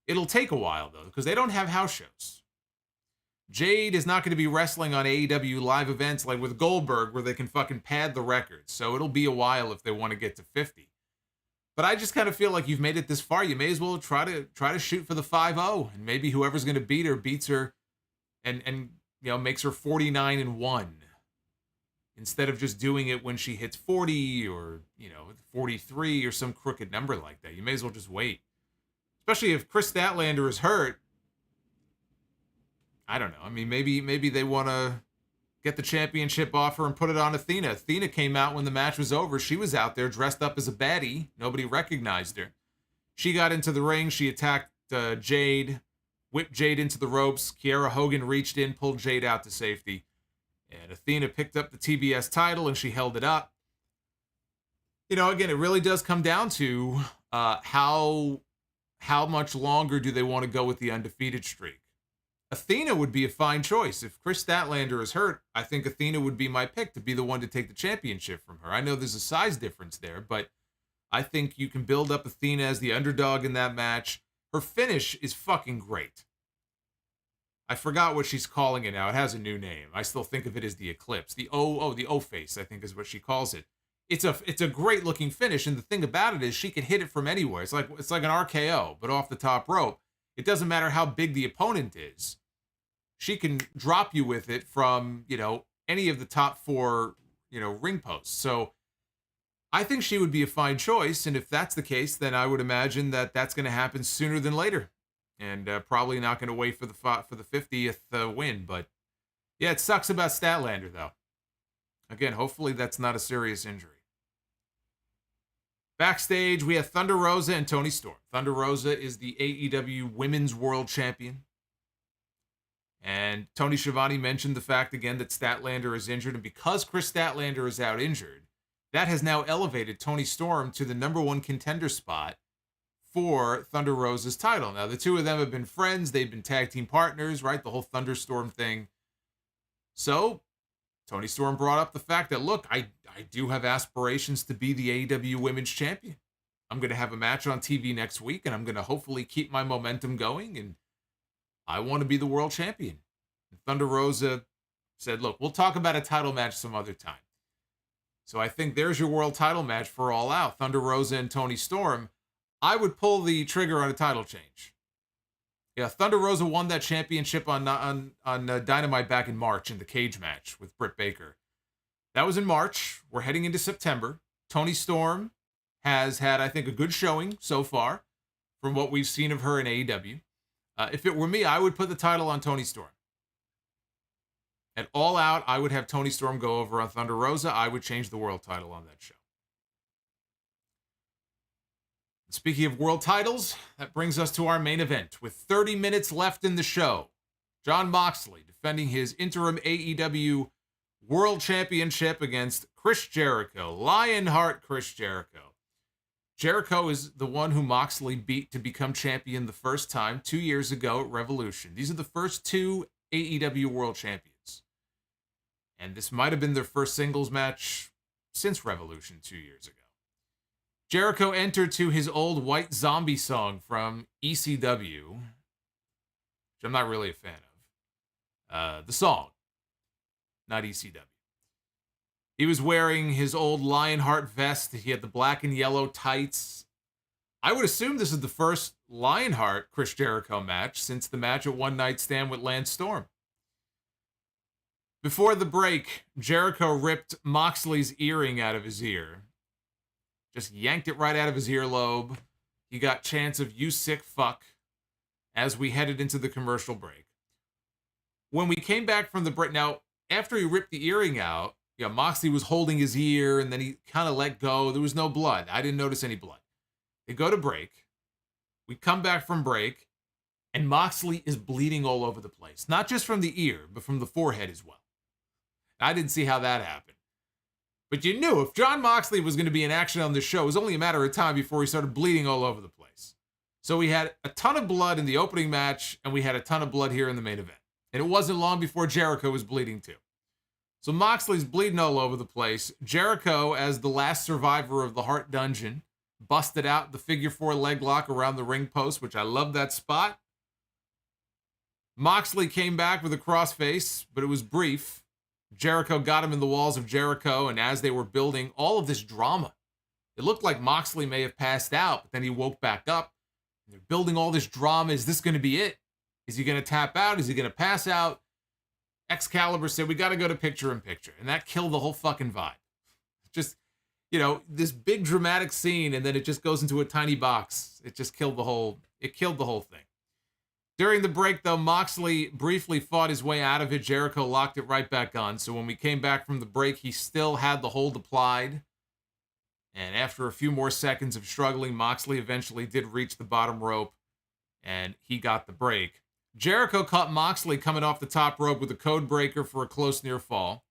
it'll take a while, though, because they don't have house shows. Jade is not going to be wrestling on AEW live events like with Goldberg where they can fucking pad the records. So it'll be a while if they want to get to 50. But I just kind of feel like you've made it this far. You may as well try to shoot for the 5-0, and maybe whoever's going to beat her beats her and makes her 49-1 instead of just doing it when she hits 40 or 43 or some crooked number like that. You may as well just wait. Especially if Chris Statlander is hurt. I don't know. I mean, maybe they want to get the championship off her and put it on Athena. Athena came out when the match was over. She was out there dressed up as a baddie. Nobody recognized her. She got into the ring. She attacked Jade, whipped Jade into the ropes. Kiera Hogan reached in, pulled Jade out to safety. And Athena picked up the TBS title and she held it up. Again, it really does come down to how much longer do they want to go with the undefeated streak. Athena would be a fine choice. If Chris Statlander is hurt, I think Athena would be my pick to be the one to take the championship from her. I know there's a size difference there, but I think you can build up Athena as the underdog in that match. Her finish is fucking great. I forgot what she's calling it now. It has a new name. I still think of it as the Eclipse. The O-face, I think is what she calls it. It's a great looking finish, and the thing about it is she can hit it from anywhere. It's like an RKO, but off the top rope. It doesn't matter how big the opponent is. She can drop you with it from, any of the top 4, ring posts. So I think she would be a fine choice. And if that's the case, then I would imagine that that's going to happen sooner than later. And probably not going to wait for the 50th win. But yeah, it sucks about Statlander, though. Again, hopefully that's not a serious injury. Backstage, we have Thunder Rosa and Toni Storm. Thunder Rosa is the AEW Women's World Champion. And Tony Schiavone mentioned the fact again that Statlander is injured. And because Chris Statlander is out injured, that has now elevated Toni Storm to the #1 contender spot for Thunder Rosa's title. Now, the two of them have been friends. They've been tag team partners, right? The whole Thunderstorm thing. So Toni Storm brought up the fact that, look, I do have aspirations to be the AEW Women's Champion. I'm going to have a match on TV next week, and I'm going to hopefully keep my momentum going, and I want to be the world champion. And Thunder Rosa said, look, we'll talk about a title match some other time. So I think there's your world title match for All Out, Thunder Rosa and Toni Storm. I would pull the trigger on a title change. Yeah, Thunder Rosa won that championship on Dynamite back in March in the cage match with Britt Baker. That was in March. We're heading into September. Toni Storm has had, I think, a good showing so far from what we've seen of her in AEW. If it were me, I would put the title on Toni Storm. At All Out, I would have Toni Storm go over on Thunder Rosa. I would change the world title on that show. Speaking of world titles, that brings us to our main event. With 30 minutes left in the show, Jon Moxley defending his interim AEW World Championship against Chris Jericho. Lionheart Chris Jericho. Jericho is the one who Moxley beat to become champion the first time 2 years ago at Revolution. These are the first 2 AEW World Champions. And this might have been their first singles match since Revolution 2 years ago. Jericho entered to his old White Zombie song from ECW, which I'm not really a fan of. The song, not ECW. He was wearing his old Lionheart vest. He had the black and yellow tights. I would assume this is the first Lionheart Chris Jericho match since the match at One Night Stand with Lance Storm. Before the break, Jericho ripped Moxley's earring out of his ear. Just yanked it right out of his earlobe. He got chants of "you sick fuck" as we headed into the commercial break. When we came back from the break, now, after he ripped the earring out, Moxley was holding his ear, and then he kind of let go. There was no blood. I didn't notice any blood. They go to break. We come back from break, and Moxley is bleeding all over the place. Not just from the ear, but from the forehead as well. I didn't see how that happened. But you knew if Jon Moxley was going to be in action on this show, it was only a matter of time before he started bleeding all over the place. So we had a ton of blood in the opening match, and we had a ton of blood here in the main event. And it wasn't long before Jericho was bleeding too. So Moxley's bleeding all over the place. Jericho, as the last survivor of the Heart Dungeon, busted out the figure 4 leg lock around the ring post, which I love that spot. Moxley came back with a crossface, but it was brief. Jericho got him in the walls of Jericho, and as they were building all of this drama, it looked like Moxley may have passed out, but then he woke back up. They're building all this drama. Is this going to be it? Is he going to tap out? Is he going to pass out? Excalibur said, we got to go to picture-in-picture, and that killed the whole fucking vibe. Just, this big dramatic scene, and then it just goes into a tiny box. It just killed the whole thing. During the break, though, Moxley briefly fought his way out of it. Jericho locked it right back on. So when we came back from the break, he still had the hold applied. And after a few more seconds of struggling, Moxley eventually did reach the bottom rope, and he got the break. Jericho caught Moxley coming off the top rope with a code breaker for a close near fall.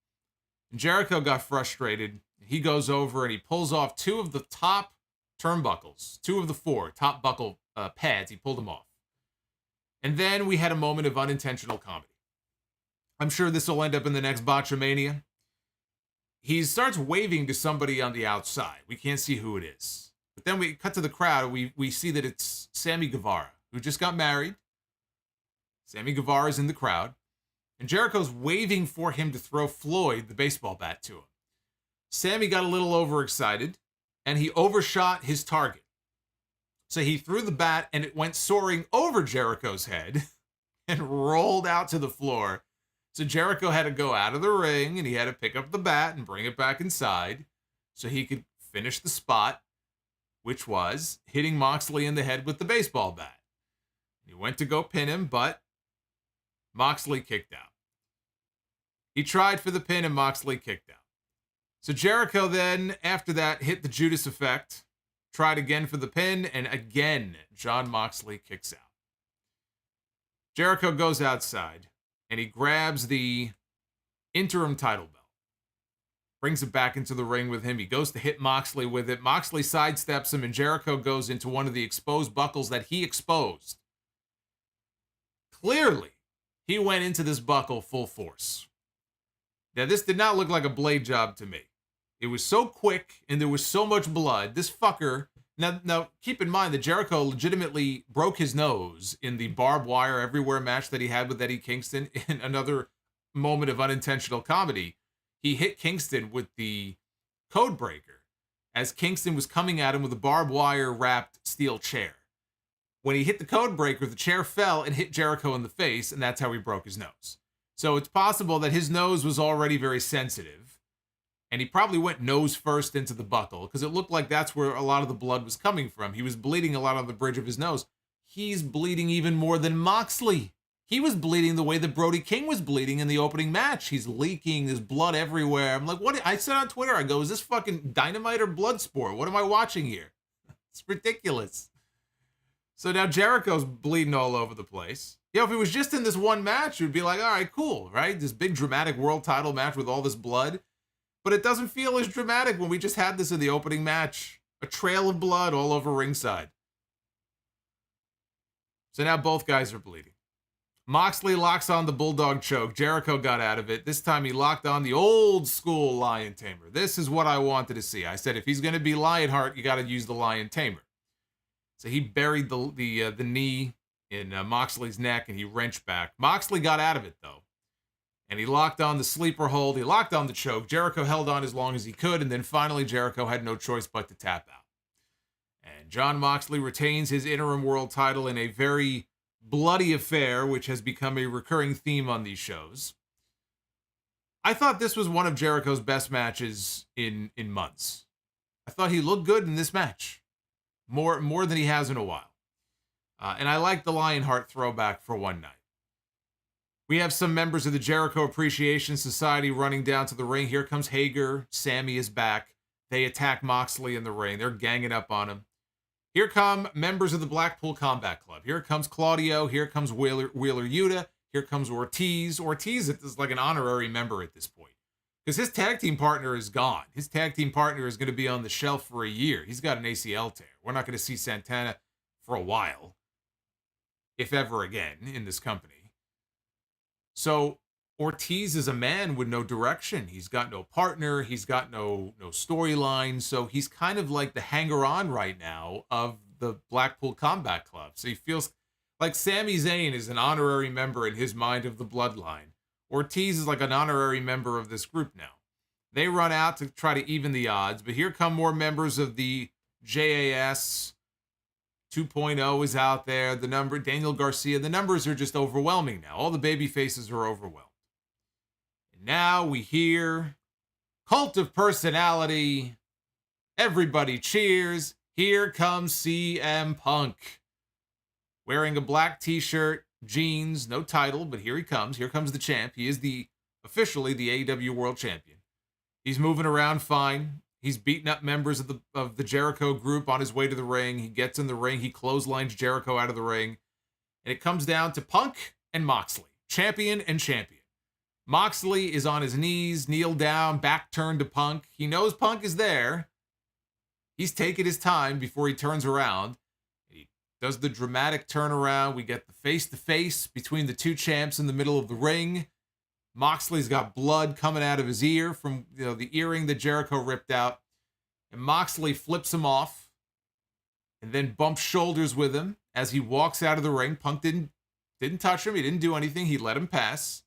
And Jericho got frustrated. He goes over and he pulls off two of the top turnbuckles, two of the four top buckle pads. He pulled them off. And then we had a moment of unintentional comedy. I'm sure this will end up in the next Botchamania. He starts waving to somebody on the outside. We can't see who it is. But then we cut to the crowd. We see that it's Sammy Guevara, who just got married. Sammy Guevara is in the crowd. And Jericho's waving for him to throw Floyd the baseball bat to him. Sammy got a little overexcited, and he overshot his target. So he threw the bat, and it went soaring over Jericho's head and rolled out to the floor. So Jericho had to go out of the ring, and he had to pick up the bat and bring it back inside so he could finish the spot, which was hitting Moxley in the head with the baseball bat. He went to go pin him, but Moxley kicked out. He tried for the pin, and Moxley kicked out. So Jericho then, after that, hit the Judas effect, tried again for the pin, and again, Jon Moxley kicks out. Jericho goes outside, and he grabs the interim title belt, brings it back into the ring with him. He goes to hit Moxley with it. Moxley sidesteps him, and Jericho goes into one of the exposed buckles that he exposed. Clearly, he went into this buckle full force. Now, this did not look like a blade job to me. It was so quick, and there was so much blood. This fucker... Now, keep in mind that Jericho legitimately broke his nose in the barbed wire everywhere match that he had with Eddie Kingston. In another moment of unintentional comedy, he hit Kingston with the code breaker as Kingston was coming at him with a barbed wire wrapped steel chair. When he hit the code breaker, the chair fell and hit Jericho in the face, and that's how he broke his nose. So it's possible that his nose was already very sensitive, and he probably went nose first into the buckle because it looked like that's where a lot of the blood was coming from. He was bleeding a lot on the bridge of his nose. He's bleeding even more than Moxley. He was bleeding the way that Brody King was bleeding in the opening match. He's leaking. There's blood everywhere. I'm like, what? I said on Twitter, I go, is this fucking Dynamite or Bloodsport? What am I watching here? It's ridiculous. So now Jericho's bleeding all over the place. If it was just in this one match, it would be like, all right, cool, right? This big dramatic world title match with all this blood. But it doesn't feel as dramatic when we just had this in the opening match. A trail of blood all over ringside. So now both guys are bleeding. Moxley locks on the Bulldog choke. Jericho got out of it. This time he locked on the old school Lion Tamer. This is what I wanted to see. I said, if he's going to be Lionheart, you got to use the Lion Tamer. So he buried the knee in Moxley's neck, and he wrenched back. Moxley got out of it, though. And he locked on the sleeper hold. He locked on the choke. Jericho held on as long as he could, and then finally Jericho had no choice but to tap out. And Jon Moxley retains his interim world title in a very bloody affair, which has become a recurring theme on these shows. I thought this was one of Jericho's best matches in months. I thought he looked good in this match. More than he has in a while. And I like the Lionheart throwback for one night. We have some members of the Jericho Appreciation Society running down to the ring. Here comes Hager. Sammy is back. They attack Moxley in the ring. They're ganging up on him. Here come members of the Blackpool Combat Club. Here comes Claudio. Here comes Wheeler Yuta. Here comes Ortiz. Ortiz is like an honorary member at this point, because his tag team partner is gone. His tag team partner is going to be on the shelf for a year. He's got an ACL tear. We're not going to see Santana for a while, if ever again, in this company. So Ortiz is a man with no direction. He's got no partner. He's got no storyline. So he's kind of like the hanger-on right now of the Blackpool Combat Club. So he feels Like Sami Zayn is an honorary member in his mind of the bloodline. Ortiz is like an honorary member of this group now. They run out to try to even the odds, but here come more members of the JAS. 2.0 is out there. The number, Daniel Garcia, the numbers are just overwhelming now. All the baby faces are overwhelmed. And now we hear Cult of Personality. Everybody cheers. Here comes CM Punk. Wearing a black t-shirt, jeans, no title, but here he comes. Here comes the champ. He is officially the AEW World Champion. He's moving around fine. He's beating up members of the Jericho group on his way to the ring. He gets in the ring. He clotheslines Jericho out of the ring. And it comes down to Punk and Moxley. Champion and champion. Moxley is on his knees, kneel down, back turned to Punk. He knows Punk is there. He's taking his time before he turns around. He does the dramatic turnaround. We get the face-to-face between the two champs in the middle of the ring. Moxley's got blood coming out of his ear from the earring that Jericho ripped out. And Moxley flips him off and then bumps shoulders with him as he walks out of the ring. Punk didn't touch him. He didn't do anything. He let him pass.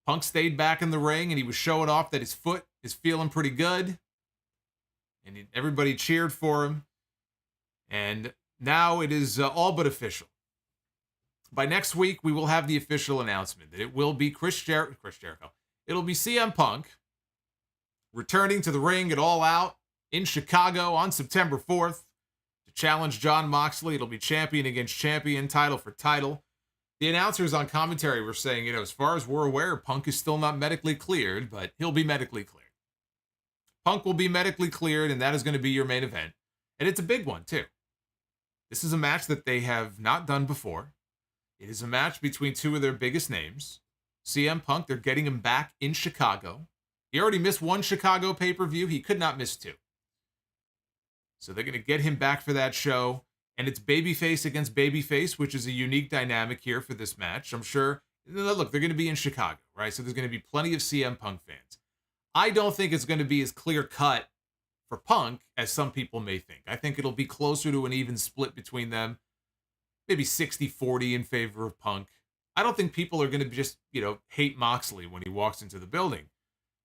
Punk stayed back in the ring and he was showing off that his foot is feeling pretty good. And everybody cheered for him. And now it is all but official. By next week, we will have the official announcement that it will be Chris Jericho. It'll be CM Punk returning to the ring at All Out in Chicago on September 4th to challenge Jon Moxley. It'll be champion against champion, title for title. The announcers on commentary were saying, as far as we're aware, Punk is still not medically cleared, but he'll be medically cleared. Punk will be medically cleared, and that is going to be your main event. And it's a big one, too. This is a match that they have not done before. It is a match between two of their biggest names. CM Punk, they're getting him back in Chicago. He already missed one Chicago pay-per-view. He could not miss two. So they're going to get him back for that show. And it's babyface against babyface, which is a unique dynamic here for this match. I'm sure, look, they're going to be in Chicago, right? So there's going to be plenty of CM Punk fans. I don't think it's going to be as clear-cut for Punk as some people may think. I think it'll be closer to an even split between them. Maybe 60-40 in favor of Punk. I don't think people are going to just, hate Moxley when he walks into the building.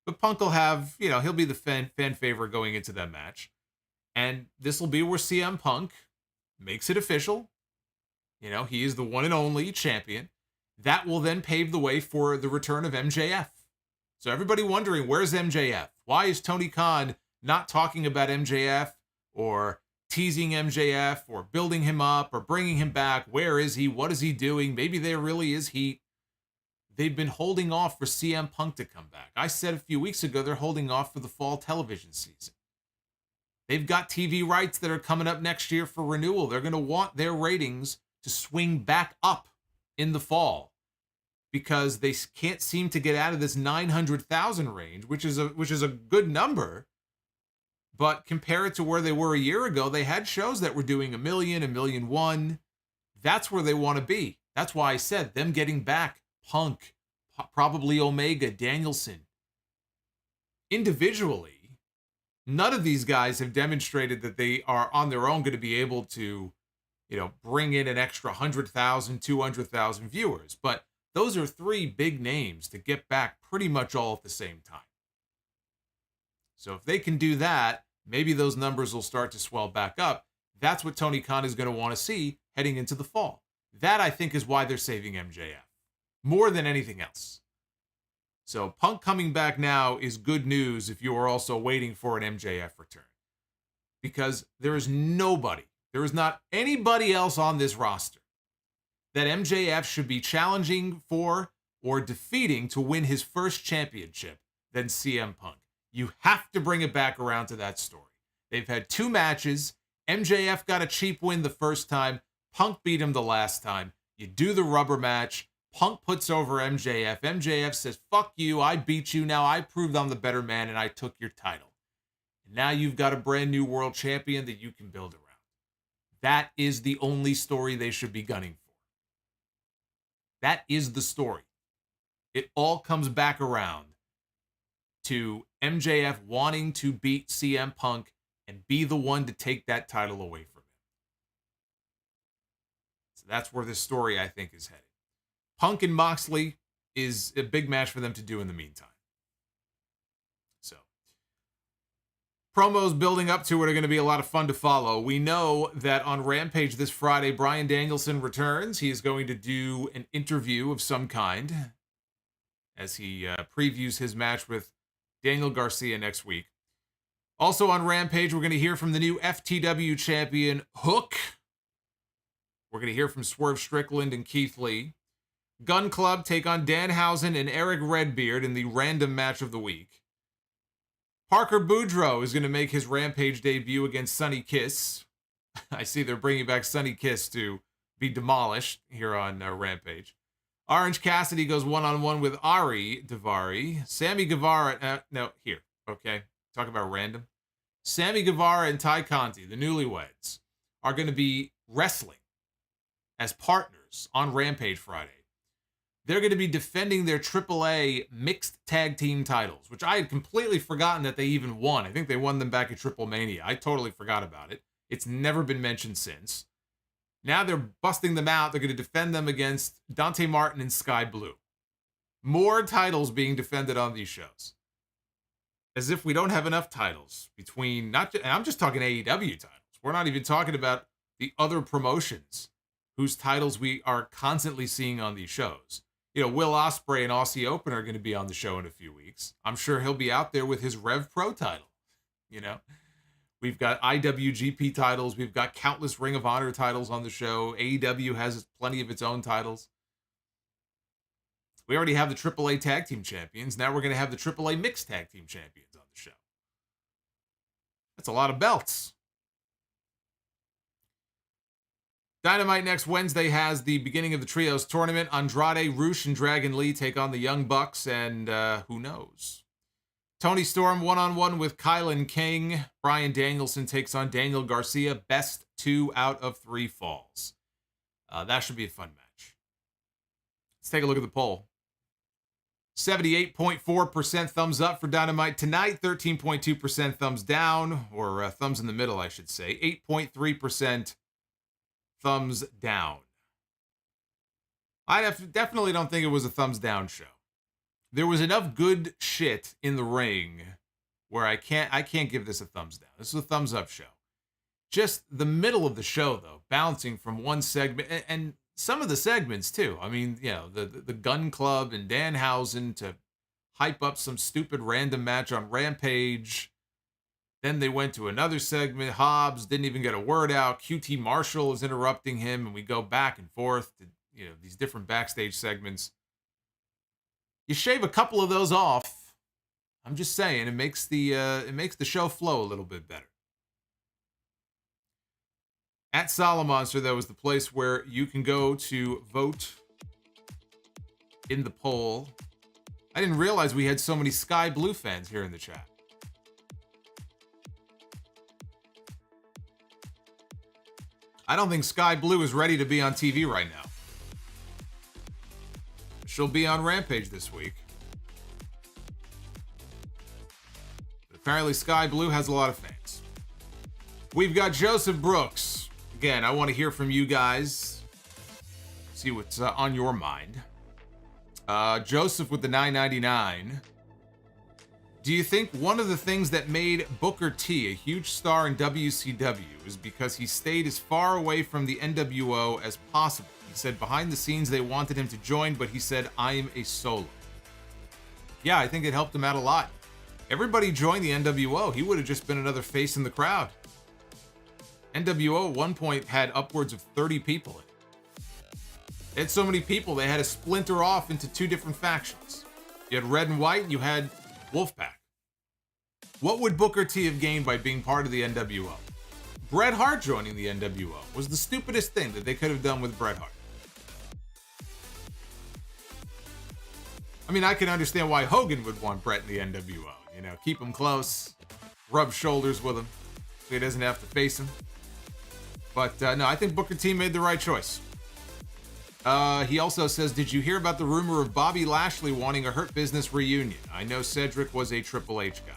But Punk will have, he'll be the fan favorite going into that match. And this will be where CM Punk makes it official. He is the one and only champion. That will then pave the way for the return of MJF. So everybody wondering, where's MJF? Why is Tony Khan not talking about MJF or teasing MJF or building him up or bringing him back? Where is he? What is he doing? Maybe there really is heat. They've been holding off for CM Punk to come back. I said a few weeks ago they're holding off for the fall television season. They've got TV rights that are coming up next year for renewal. They're going to want their ratings to swing back up in the fall because they can't seem to get out of this 900,000 range, which is a good number. But compare it to where they were a year ago, they had shows that were doing 1 million, 1.1 million. That's where they want to be. That's why I said them getting back Punk, probably Omega, Danielson. Individually, none of these guys have demonstrated that they are on their own going to be able to, bring in an extra 100,000, 200,000 viewers. But those are three big names to get back pretty much all at the same time. So if they can do that, maybe those numbers will start to swell back up. That's what Tony Khan is going to want to see heading into the fall. That, I think, is why they're saving MJF. More than anything else. So Punk coming back now is good news if you are also waiting for an MJF return. Because there is not anybody else on this roster that MJF should be challenging for or defeating to win his first championship than CM Punk. You have to bring it back around to that story. They've had 2 matches. MJF got a cheap win the first time. Punk beat him the last time. You do the rubber match. Punk puts over MJF. MJF says, fuck you, I beat you. Now I proved I'm the better man and I took your title. And now you've got a brand new world champion that you can build around. That is the only story they should be gunning for. That is the story. It all comes back around to MJF wanting to beat CM Punk and be the one to take that title away from him. That's where this story, I think, is headed. Punk and Moxley is a big match for them to do in the meantime. So, promos building up to it are going to be a lot of fun to follow. We know that on Rampage this Friday, Bryan Danielson returns. He is going to do an interview of some kind as he previews his match with Daniel Garcia next week. Also on Rampage, we're going to hear from the new FTW champion, Hook. We're going to hear from Swerve Strickland and Keith Lee. Gun Club take on Danhausen and Eric Redbeard in the random match of the week. Parker Boudreaux is going to make his Rampage debut against Sonny Kiss. I see they're bringing back Sonny Kiss to be demolished here on Rampage. Orange Cassidy goes one-on-one with Ari Daivari. Sammy Guevara, okay. Talk about random. Sammy Guevara and Ty Conti, the newlyweds, are going to be wrestling as partners on Rampage Friday. They're going to be defending their AAA mixed tag team titles, which I had completely forgotten that they even won. I think they won them back at Triple Mania. I totally forgot about it. It's never been mentioned since. Now they're busting them out. They're going to defend them against Dante Martin and Sky Blue. More titles being defended on these shows. As if we don't have enough titles between, and I'm just talking AEW titles. We're not even talking about the other promotions whose titles we are constantly seeing on these shows. You know, Will Ospreay and Aussie Open are going to be on the show in a few weeks. I'm sure he'll be out there with his Rev Pro title. You know, we've got IWGP titles. We've got countless Ring of Honor titles on the show. AEW has plenty of its own titles. We already have the AAA Tag Team Champions. Now we're going to have the AAA Mixed Tag Team Champions on the show. That's a lot of belts. Dynamite next Wednesday has the beginning of the Trios tournament. Andrade, Rush, and Dragon Lee take on the Young Bucks, and who knows? Tony Storm one-on-one with Kylan King. Bryan Danielson takes on Daniel Garcia. Best 2 out of 3 falls. That should be a fun match. Let's take a look at the poll. 78.4% thumbs up for Dynamite tonight. 13.2% thumbs down, or thumbs in the middle, I should say. 8.3% thumbs down. I definitely don't think it was a thumbs down show. There was enough good shit in the ring where I can't give this a thumbs down. This is a thumbs up show. Just the middle of the show, though, bouncing from one segment, and some of the segments too. I mean, you know, the Gun Club and Danhausen to hype up some stupid random match on Rampage. Then they went to another segment. Hobbs didn't even get a word out. QT Marshall is interrupting him, and we go back and forth to, you know, these different backstage segments. You shave a couple of those off, I'm just saying, it makes the show flow a little bit better. At Solomonster, though, is the place where you can go to vote in the poll. I didn't realize we had so many Sky Blue fans here in the chat. I don't think Sky Blue is ready to be on TV right now. She'll be on Rampage this week. But apparently Sky Blue has a lot of fans. We've got Joseph Brooks. Again, I want to hear from you guys. See what's on your mind. Joseph with the $9.99. Do you think one of the things that made Booker T a huge star in WCW is because he stayed as far away from the NWO as possible? He said behind the scenes they wanted him to join, but he said, I'm a solo. Yeah, I think it helped him out a lot. Everybody joined the NWO. He would have just been another face in the crowd. NWO at one point had upwards of 30 people in it. They had so many people, they had to splinter off into 2 different factions. You had Red and White, you had Wolfpack. What would Booker T have gained by being part of the NWO? Bret Hart joining the NWO was the stupidest thing that they could have done with Bret Hart. I mean, I can understand why Hogan would want Bret in the NWO. You know, keep him close, rub shoulders with him, so he doesn't have to face him. But no, I think Booker T made the right choice. He also says, did you hear about the rumor of Bobby Lashley wanting a Hurt Business reunion? I know Cedric was a Triple H guy.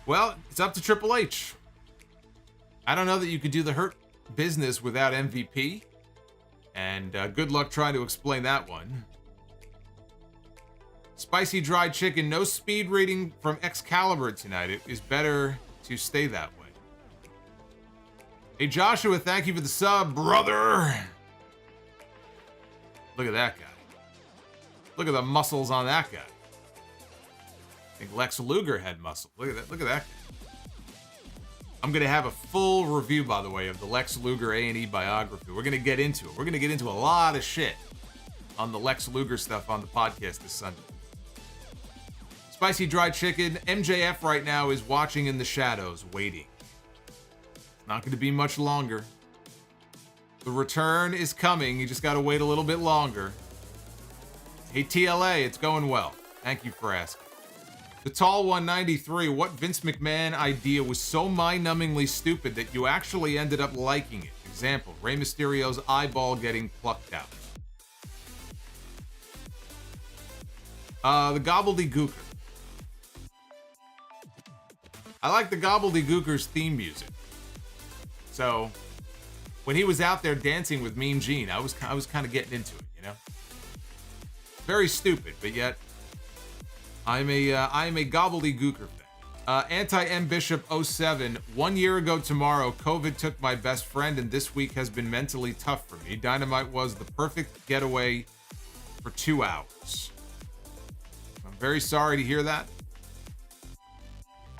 Well, it's up to Triple H. I don't know that you could do the Hurt business without MVP. And good luck trying to explain that one. Spicy dried chicken, no speed reading from Excalibur tonight. It is better to stay that way. Hey Joshua, thank you for the sub, brother. Look at that guy. Look at the muscles on that guy. I think Lex Luger had muscle. Look at that. Look at that guy. I'm going to have a full review, by the way, of the Lex Luger A&E biography. We're going to get into it. We're going to get into a lot of shit on the Lex Luger stuff on the podcast this Sunday. Spicy dried chicken. MJF right now is watching in the shadows, waiting. Not going to be much longer. The return is coming. You just got to wait a little bit longer. Hey, TLA, it's going well. Thank you for asking. The Tall 193, what Vince McMahon idea was so mind-numbingly stupid that you actually ended up liking it? Example, Rey Mysterio's eyeball getting plucked out. The Gobbledygooker. I like the Gobbledygooker's theme music. So, when he was out there dancing with Mean Gene, I was kind of getting into it, you know? Very stupid, but yet I am a Gobbledygooker fan. Anti-M Bishop 07, 1 year ago tomorrow, COVID took my best friend, and this week has been mentally tough for me. Dynamite was the perfect getaway for 2 hours. I'm very sorry to hear that.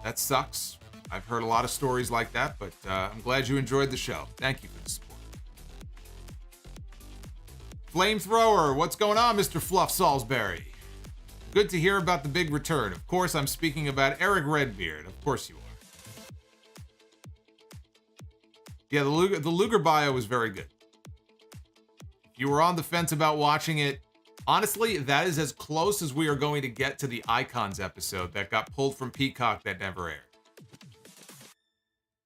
That sucks. I've heard a lot of stories like that, but I'm glad you enjoyed the show. Thank you for the support. Flamethrower, what's going on, Mr. Fluff Salisbury? Good to hear about the big return. Of course, I'm speaking about Eric Redbeard. Of course you are. Yeah, the Luger bio was very good. If you were on the fence about watching it, honestly, that is as close as we are going to get to the Icons episode that got pulled from Peacock that never aired.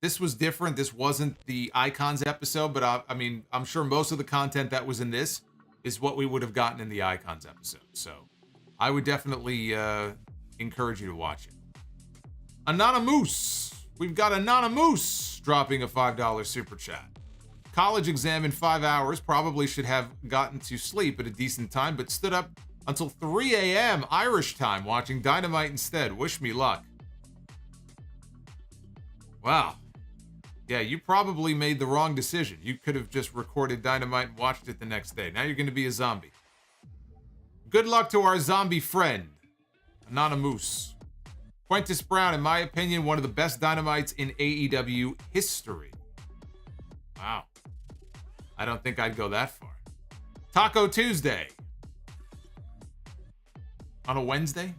This was different. This wasn't the Icons episode, but I mean, I'm sure most of the content that was in this is what we would have gotten in the Icons episode. So I would definitely encourage you to watch it. Anonymous. We've got Anonymous dropping a $5 super chat. College exam in 5 hours. Probably should have gotten to sleep at a decent time, but stood up until 3 a.m. Irish time watching Dynamite instead. Wish me luck. Wow. Yeah, you probably made the wrong decision. You could have just recorded Dynamite and watched it the next day. Now you're going to be a zombie. Good luck to our zombie friend, Anonymous. Quintus Brown, in my opinion, one of the best Dynamites in AEW history. Wow. I don't think I'd go that far. Taco Tuesday. On a Wednesday?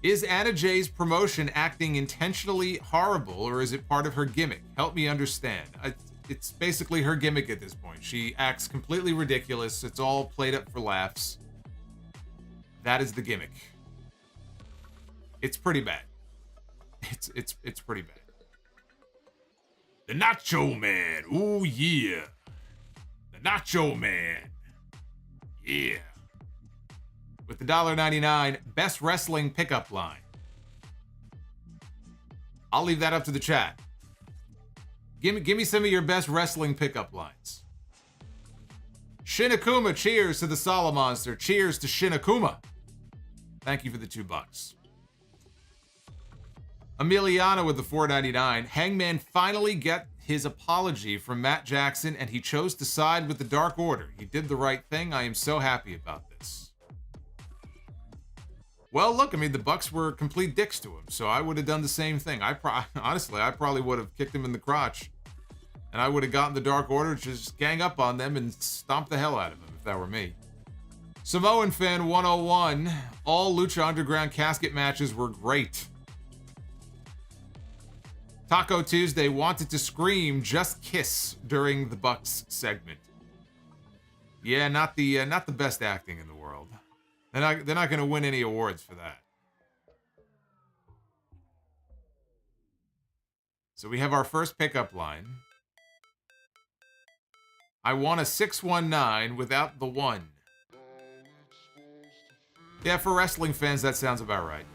Is Anna Jay's promotion acting intentionally horrible, or is it part of her gimmick? Help me understand. It's basically her gimmick at this point. She acts completely ridiculous. It's all played up for laughs. That is the gimmick. It's pretty bad. It's pretty bad. The Nacho Man. Ooh, yeah. The Nacho Man. Yeah. With the $1.99 best wrestling pickup line. I'll leave that up to the chat. Give me some of your best wrestling pickup lines. Shinakuma, cheers to the Solomonster. Cheers to Shinakuma. Thank you for the $2. Emiliana with the $4.99. Hangman finally get his apology from Matt Jackson, and he chose to side with the Dark Order. He did the right thing. I am so happy about this. Well, look, I mean, the Bucks were complete dicks to him, so I would have done the same thing. Honestly, I probably would have kicked him in the crotch, and I would have gotten the Dark Order to just gang up on them and stomp the hell out of them if that were me. Samoan Fan 101, all Lucha Underground casket matches were great. Taco Tuesday wanted to scream "Just Kiss" during the Bucks segment. Yeah, not the best acting in the world. They're not going to win any awards for that. So we have our first pickup line. I want a 619 without the 1. Yeah, for wrestling fans, that sounds about right.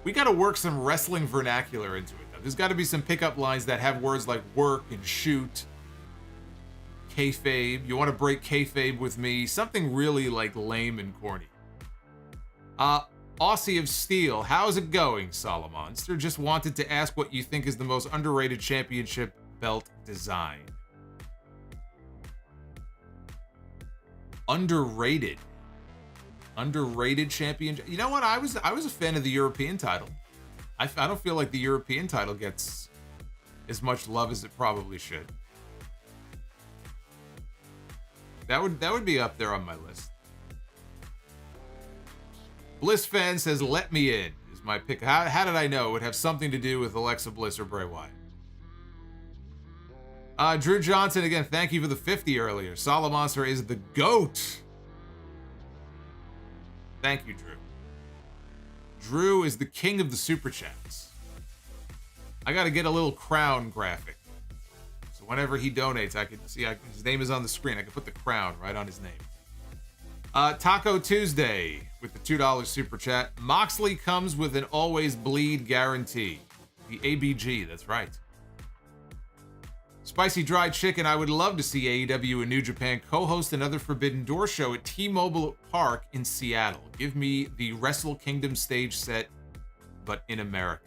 We got to work some wrestling vernacular into it, though. There's got to be some pickup lines that have words like work and shoot. Kayfabe. You want to break kayfabe with me? Something really, like, lame and corny. Aussie of Steel. How's it going, Solomonster? Just wanted to ask what you think is the most underrated championship belt design. Underrated champion. You know what? I was a fan of the European title. I don't feel like the European title gets as much love as it probably should. That would be up there on my list. Bliss fan says, "Let me in" is my pick. How did I know it would have something to do with Alexa Bliss or Bray Wyatt? Drew Johnson again. Thank you for the 50 earlier. Solomonster is the GOAT. Thank you, Drew. Drew is the king of the super chats. I got to get a little crown graphic. So whenever he donates, I can see his name is on the screen. I can put the crown right on his name. Taco Tuesday with the $2 super chat. Moxley comes with an always bleed guarantee. The ABG, that's right. Spicy Dried Chicken. I would love to see AEW and New Japan co-host another Forbidden Door show at T-Mobile Park in Seattle. Give me the Wrestle Kingdom stage set, but in America.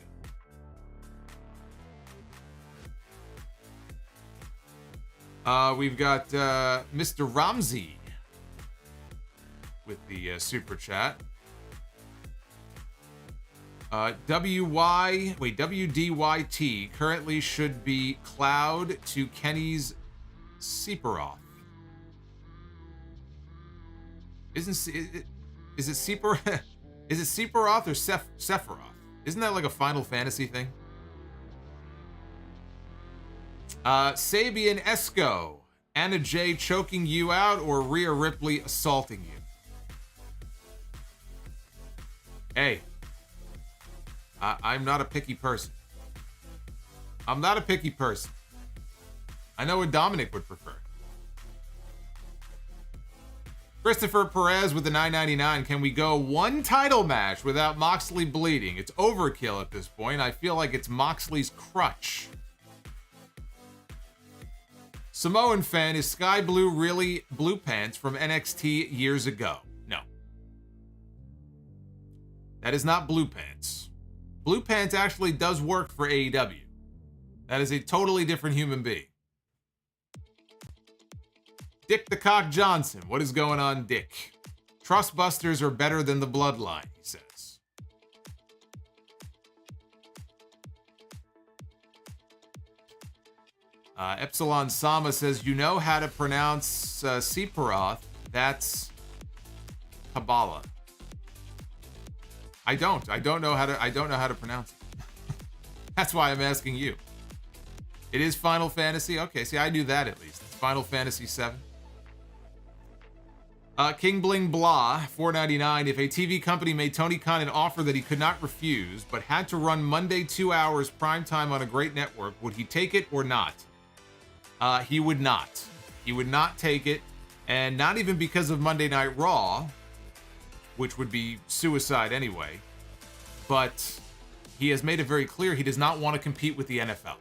We've got Mr. Ramsey with the super chat. WDYT currently should be Cloud to Kenny's Sephiroth. Is it Sephiroth? Is it Sephiroth or Sephiroth? Isn't that like a Final Fantasy thing? Sabian Esco. Anna J choking you out or Rhea Ripley assaulting you? Hey. I'm not a picky person. I'm not a picky person. I know what Dominic would prefer. Christopher Perez with the $9.99. Can we go one title match without Moxley bleeding? It's overkill at this point. I feel like it's Moxley's crutch. Samoan fan, is Sky Blue really Blue Pants from NXT years ago? No. That is not Blue Pants. Blue Pants actually does work for AEW. That is a totally different human being. Dick the Cock Johnson. What is going on, Dick? Trustbusters are better than the Bloodline, he says. Epsilon Sama says, you know how to pronounce Sephiroth. That's Kabbalah. I don't know how to pronounce it. That's why I'm asking you. It is Final Fantasy. Okay, see, I knew that at least. It's Final Fantasy 7. King Bling Blah, $4.99. If a TV company made Tony Khan an offer that he could not refuse, but had to run Monday 2 hours primetime on a great network, would he take it or not? He would not. He would not take it, and not even because of Monday Night Raw, which would be suicide anyway, but he has made it very clear he does not want to compete with the NFL.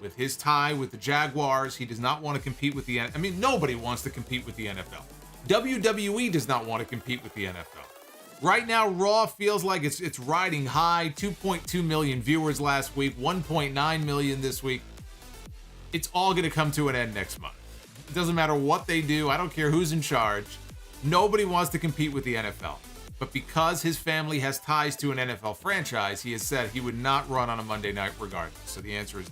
With his tie with the Jaguars, he does not want to compete with the NFL. I mean, nobody wants to compete with the NFL. WWE does not want to compete with the NFL. Right now, Raw feels like it's riding high. 2.2 million viewers last week, 1.9 million this week. It's all going to come to an end next month. It doesn't matter what they do. I don't care who's in charge. Nobody wants to compete with the NFL. But because his family has ties to an NFL franchise, he has said he would not run on a Monday night regardless. So the answer is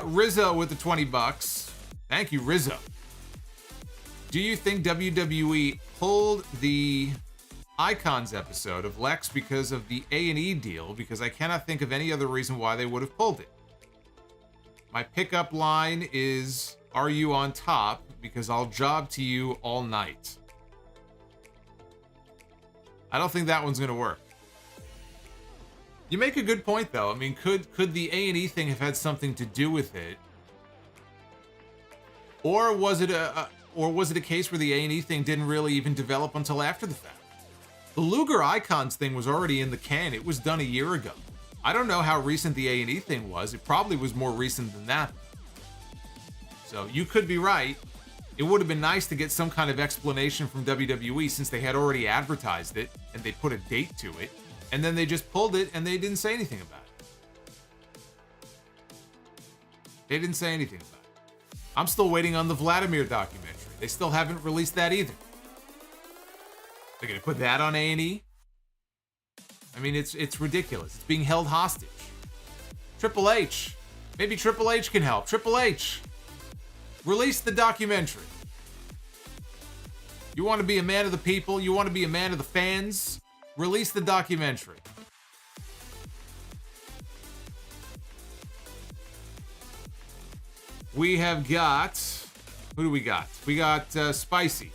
Rizzo with the $20. Thank you, Rizzo. Do you think WWE pulled the Icons episode of Lex because of the A&E deal? Because I cannot think of any other reason why they would have pulled it. My pickup line is, are you on top? Because I'll job to you all night. I don't think that one's going to work. You make a good point, though. I mean, could the A&E thing have had something to do with it? Or was it a case where the A&E thing didn't really even develop until after the fact? The Luger Icons thing was already in the can. It was done a year ago. I don't know how recent the A&E thing was. It probably was more recent than that. So you could be right. It would have been nice to get some kind of explanation from WWE since they had already advertised it and they put a date to it. And then they just pulled it and they didn't say anything about it. They didn't say anything about it. I'm still waiting on the Vladimir documentary. They still haven't released that either. They're going to put that on A&E? I mean, it's ridiculous. It's being held hostage. Triple H. Maybe Triple H can help. Triple H. Release the documentary. You want to be a man of the people? You want to be a man of the fans? Release the documentary. We have got... Who do we got? We got Spicy.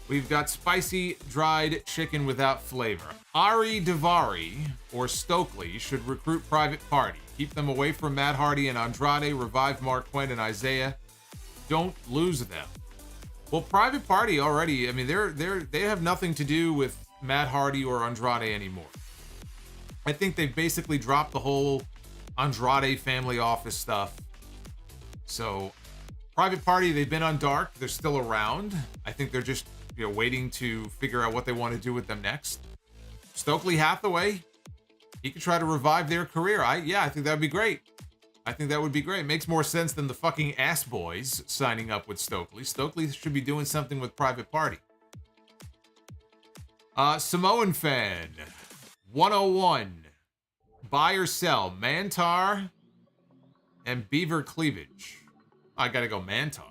We've got spicy dried chicken without flavor. Ari Daivari, or Stokely, should recruit Private Party. Keep them away from Matt Hardy and Andrade. Revive Mark Quinn and Isaiah. Don't lose them. Well, Private Party already, I mean, they have nothing to do with Matt Hardy or Andrade anymore. I think they've basically dropped the whole Andrade family office stuff. So, Private Party, they've been on Dark. They're still around. I think they're just, waiting to figure out what they want to do with them next. Stokely Hathaway, he could try to revive their career. I think that would be great. I think that would be great. It makes more sense than the fucking ass boys signing up with Stokely. Stokely should be doing something with Private Party. Samoan Fan 101. Buy or sell Mantar and Beaver Cleavage. I gotta go Mantar.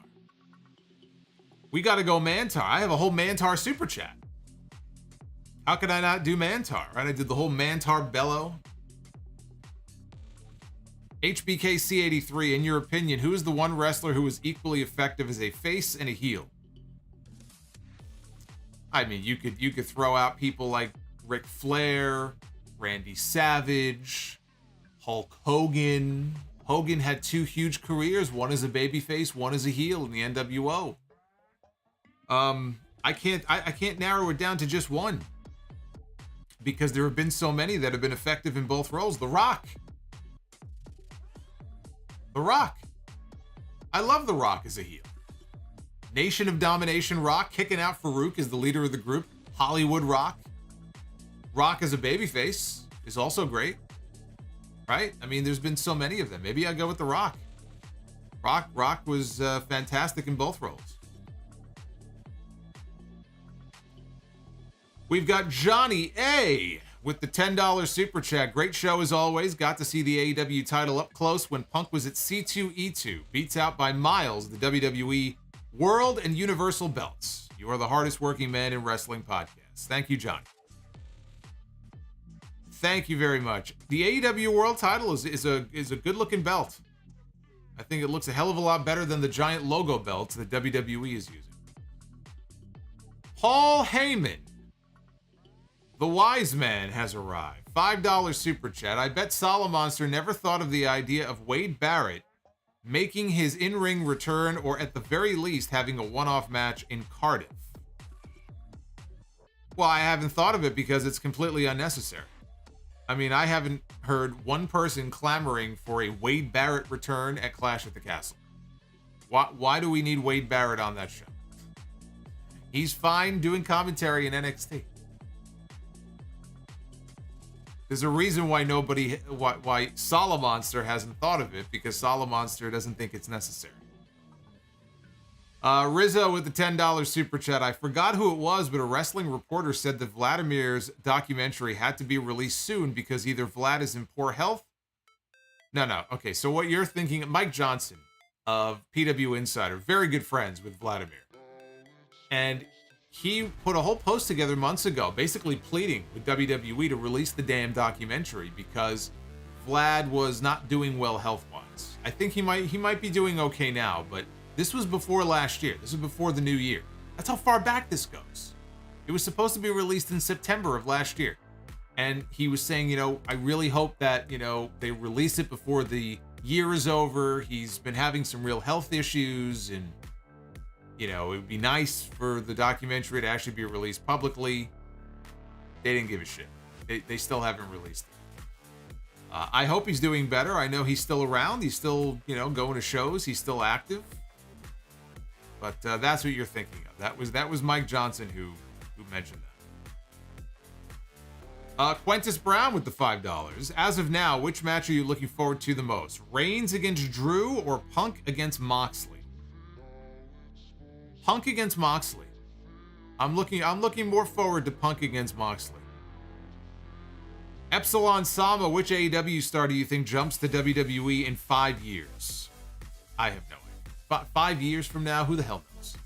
We gotta go Mantar. I have a whole Mantar super chat. How could I not do Mantar? Right? I did the whole Mantar bellow. HBKC83, in your opinion, who is the one wrestler who is equally effective as a face and a heel? I mean, you could throw out people like Ric Flair, Randy Savage, Hulk Hogan. Hogan had two huge careers, one as a babyface, one as a heel in the NWO. I can't narrow it down to just one because there have been so many that have been effective in both roles. The Rock. I love The Rock as a heel. Nation of Domination Rock kicking out Farouk as the leader of the group. Hollywood Rock. Rock as a babyface is also great. Right? I mean, there's been so many of them. Maybe I go with The Rock. Rock was fantastic in both roles. We've got Johnny A with the $10 super chat. Great show as always. Got to see the AEW title up close when Punk was at C2E2. Beats out by miles the WWE World and Universal belts. You are the hardest working man in wrestling podcasts. Thank you, Johnny. Thank you very much. The AEW World title is a good looking belt. I think it looks a hell of a lot better than the giant logo belts that WWE is using. Paul Heyman. The wise man has arrived. $5 super chat. I bet Solomonster never thought of the idea of Wade Barrett making his in-ring return, or at the very least having a one-off match in Cardiff. Well, I haven't thought of it because it's completely unnecessary. I mean, I haven't heard one person clamoring for a Wade Barrett return at Clash at the Castle. Why do we need Wade Barrett on that show? He's fine doing commentary in NXT. There's a reason why why Solomonster hasn't thought of it, because Solomonster doesn't think it's necessary. Rizzo with the $10 super chat. I forgot who it was, but a wrestling reporter said that Vladimir's documentary had to be released soon because either Vlad is in poor health. No. Okay, so what you're thinking, Mike Johnson of PW Insider, very good friends with Vladimir. And he put a whole post together months ago, basically pleading with WWE to release the damn documentary because Vlad was not doing well health-wise. I think he might be doing okay now, but this was before last year. This was before the new year. That's how far back this goes. It was supposed to be released in September of last year. And he was saying, I really hope that, they release it before the year is over. He's been having some real health issues, and You know, it would be nice for the documentary to actually be released publicly. They didn't give a shit. They still haven't released it. I hope he's doing better. I know he's still around. He's still, going to shows. He's still active. But that's what you're thinking of. That was Mike Johnson who mentioned that. Quentis Brown with the $5. As of now, which match are you looking forward to the most? Reigns against Drew or Punk against Moxley? Punk against Moxley. I'm looking more forward to Punk against Moxley. Epsilon Sama, which AEW star do you think jumps to WWE in 5 years? I have no idea. 5 years from now, who the hell knows?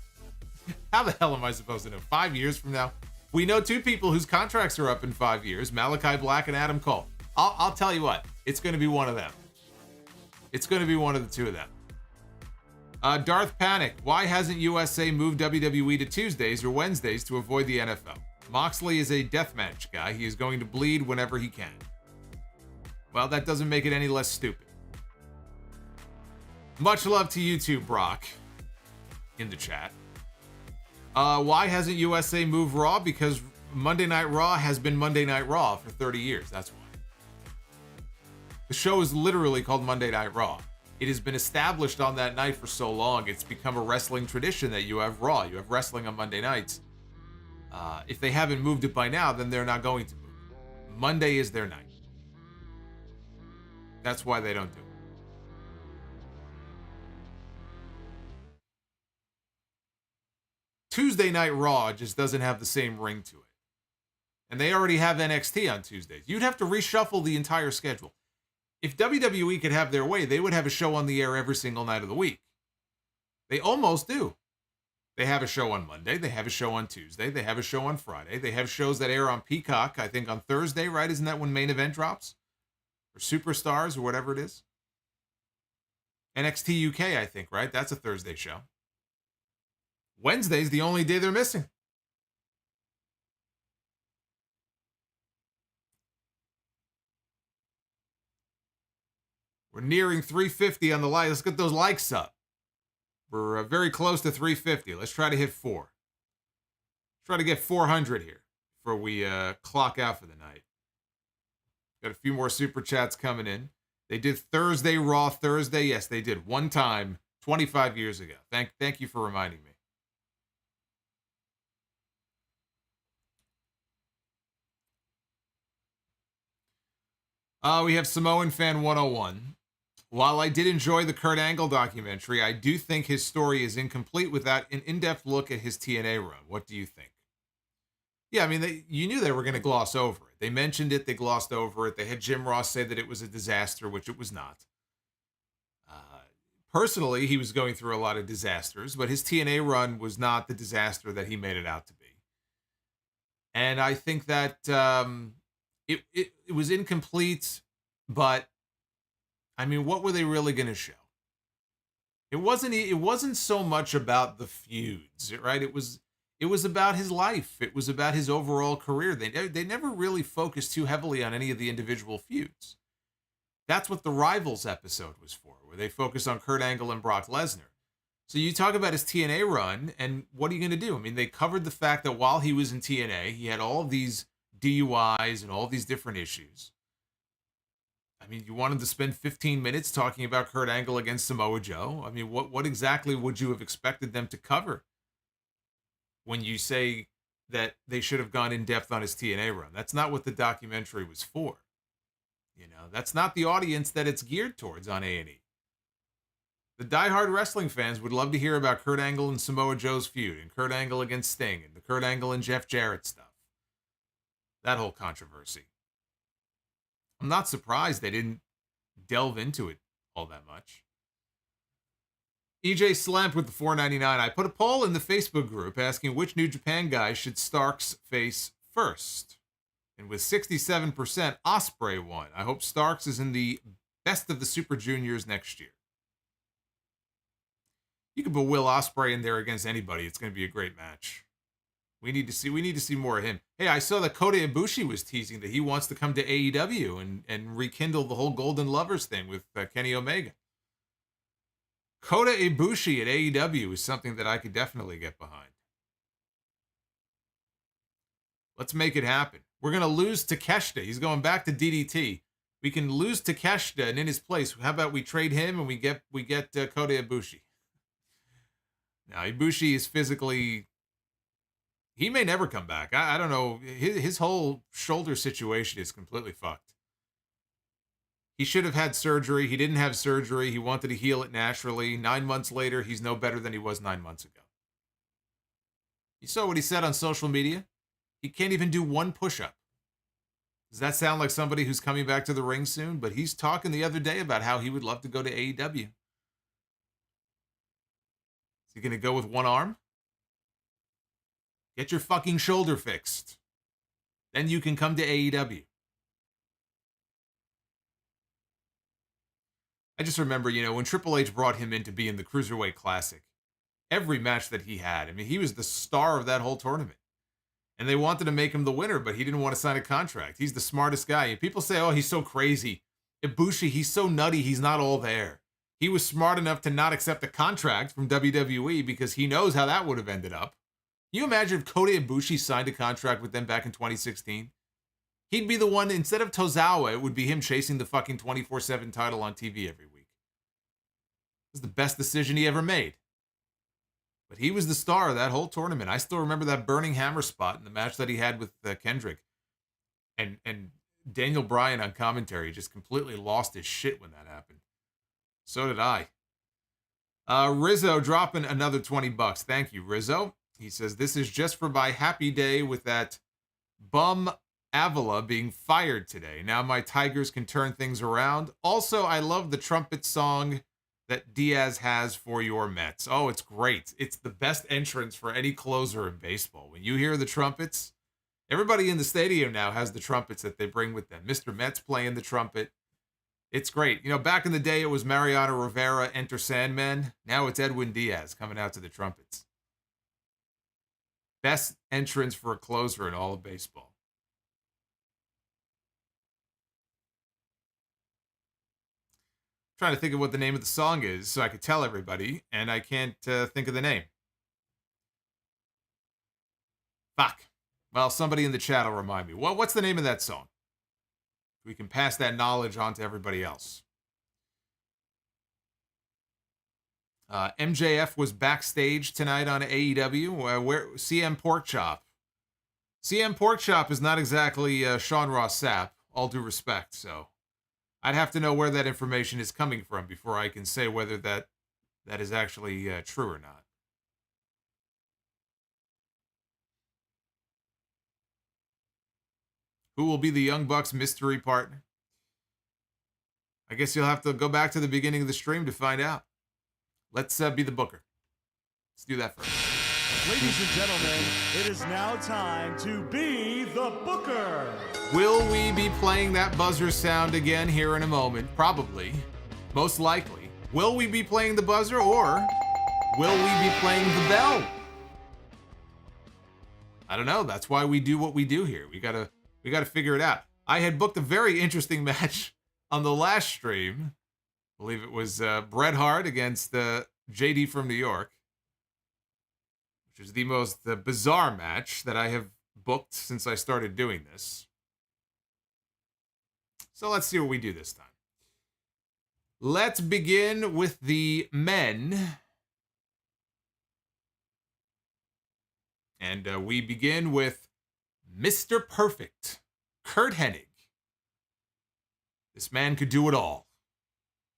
How the hell am I supposed to know? 5 years from now? We know 2 people whose contracts are up in 5 years, Malachi Black and Adam Cole. I'll tell you what, it's going to be one of them. It's going to be one of the 2 of them. Darth Panic, why hasn't USA moved WWE to Tuesdays or Wednesdays to avoid the NFL? Moxley is a deathmatch guy. He is going to bleed whenever he can. Well, that doesn't make it any less stupid. Much love to you too, Brock, in the chat. Why hasn't USA moved Raw? Because Monday Night Raw has been Monday Night Raw for 30 years. That's why. The show is literally called Monday Night Raw. It has been established on that night for so long. It's become a wrestling tradition that you have Raw. You have wrestling on Monday nights. If they haven't moved it by now, then they're not going to move it. Monday is their night. That's why they don't do it. Tuesday Night Raw just doesn't have the same ring to it. And they already have NXT on Tuesdays. You'd have to reshuffle the entire schedule. If WWE could have their way, they would have a show on the air every single night of the week. They almost do. They have a show on Monday. They have a show on Tuesday. They have a show on Friday. They have shows that air on Peacock, I think on Thursday, right? Isn't that when Main Event drops? Or Superstars or whatever it is? NXT UK, I think, right? That's a Thursday show. Wednesday's the only day they're missing. We're nearing 350 on the like. Let's get those likes up. We're very close to 350. Let's try to hit 4. Let's try to get 400 here before we clock out for the night. Got a few more super chats coming in. They did Thursday Raw Thursday. Yes, they did. One time, 25 years ago. Thank you for reminding me. We have Samoan Fan 101. While I did enjoy the Kurt Angle documentary, I do think his story is incomplete without an in-depth look at his TNA run. What do you think? Yeah, I mean, you knew they were going to gloss over it. They mentioned it, they glossed over it. They had Jim Ross say that it was a disaster, which it was not. Personally, he was going through a lot of disasters, but his TNA run was not the disaster that he made it out to be. And I think that it was incomplete, but I mean, what were they really going to show? It wasn't so much about the feuds, right? It was about his life. It was about his overall career. They never really focused too heavily on any of the individual feuds. That's what the Rivals episode was for, where they focused on Kurt Angle and Brock Lesnar. So you talk about his TNA run, and what are you going to do? I mean, they covered the fact that while he was in TNA, he had all of these DUIs and all these different issues. I mean, you wanted to spend 15 minutes talking about Kurt Angle against Samoa Joe? I mean, what exactly would you have expected them to cover when you say that they should have gone in depth on his TNA run? That's not what the documentary was for. You know, that's not the audience that it's geared towards on A&E. The diehard wrestling fans would love to hear about Kurt Angle and Samoa Joe's feud, and Kurt Angle against Sting, and the Kurt Angle and Jeff Jarrett stuff. That whole controversy. I'm not surprised they didn't delve into it all that much. EJ Slamp with the $4.99. I put a poll in the Facebook group asking which New Japan guy should Starks face first. And with 67%, Ospreay won. I hope Starks is in the best of the Super Juniors next year. You can put Will Ospreay in there against anybody. It's going to be a great match. We need to see more of him. Hey, I saw that Kota Ibushi was teasing that he wants to come to AEW and rekindle the whole Golden Lovers thing with Kenny Omega. Kota Ibushi at AEW is something that I could definitely get behind. Let's make it happen. We're going to lose Takeshita. He's going back to DDT. We can lose Takeshita, and in his place, how about we trade him and we get Kota Ibushi? Now, Ibushi is physically... He may never come back. I don't know. His whole shoulder situation is completely fucked. He should have had surgery. He didn't have surgery. He wanted to heal it naturally. 9 months later, he's no better than he was 9 months ago. You saw what he said on social media? He can't even do one push-up. Does that sound like somebody who's coming back to the ring soon? But he's talking the other day about how he would love to go to AEW. Is he going to go with one arm? Get your fucking shoulder fixed. Then you can come to AEW. I just remember, when Triple H brought him in to be in the Cruiserweight Classic, every match that he had, I mean, he was the star of that whole tournament. And they wanted to make him the winner, but he didn't want to sign a contract. He's the smartest guy. And people say, oh, he's so crazy. Ibushi, he's so nutty, he's not all there. He was smart enough to not accept a contract from WWE because he knows how that would have ended up. Can you imagine if Kota Ibushi signed a contract with them back in 2016? He'd be the one, instead of Tozawa, it would be him chasing the fucking 24/7 title on TV every week. It was the best decision he ever made. But he was the star of that whole tournament. I still remember that burning hammer spot in the match that he had with Kendrick. And Daniel Bryan on commentary just completely lost his shit when that happened. So did I. Rizzo dropping another $20. Thank you, Rizzo. He says, this is just for my happy day with that bum Avila being fired today. Now my Tigers can turn things around. Also, I love the trumpet song that Diaz has for your Mets. Oh, it's great. It's the best entrance for any closer in baseball. When you hear the trumpets, everybody in the stadium now has the trumpets that they bring with them. Mr. Mets playing the trumpet. It's great. Back in the day, it was Mariano Rivera, Enter Sandman. Now it's Edwin Diaz coming out to the trumpets. Best entrance for a closer in all of baseball. Trying to think of what the name of the song is so I could tell everybody, and I can't think of the name. Fuck. Well, somebody in the chat will remind me. What's the name of that song? We can pass that knowledge on to everybody else. MJF was backstage tonight on AEW, where CM Porkchop. CM Porkchop is not exactly Sean Ross Sapp, all due respect, so I'd have to know where that information is coming from before I can say whether that is actually true or not. Who will be the Young Bucks mystery partner? I guess you'll have to go back to the beginning of the stream to find out. Let's be the booker. Let's do that first. Ladies and gentlemen, it is now time to be the booker. Will we be playing that buzzer sound again here in a moment? Probably. Most likely. Will we be playing the buzzer, or will we be playing the bell? I don't know. That's why we do what we do here. We gotta figure it out. I had booked a very interesting match on the last stream. I believe it was Bret Hart against JD from New York, which is the most bizarre match that I have booked since I started doing this. So let's see what we do this time. Let's begin with the men. And we begin with Mr. Perfect, Kurt Hennig. This man could do it all.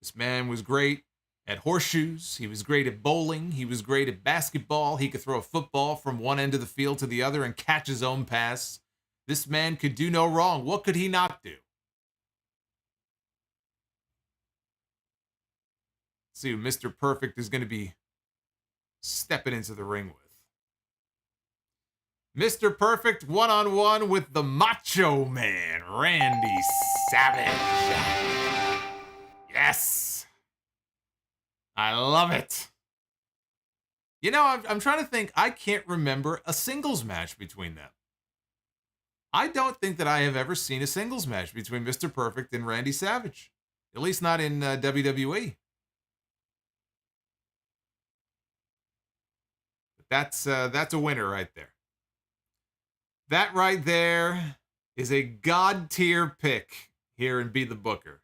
This man was great at horseshoes. He was great at bowling. He was great at basketball. He could throw a football from one end of the field to the other and catch his own pass. This man could do no wrong. What could he not do? Let's see who Mr. Perfect is going to be stepping into the ring with. Mr. Perfect one-on-one with the Macho Man, Randy Savage. Yes. I love it. I'm trying to think. I can't remember a singles match between them. I don't think that I have ever seen a singles match between Mr. Perfect and Randy Savage. At least not in WWE. That's a winner right there. That right there is a god tier pick here in Be the Booker.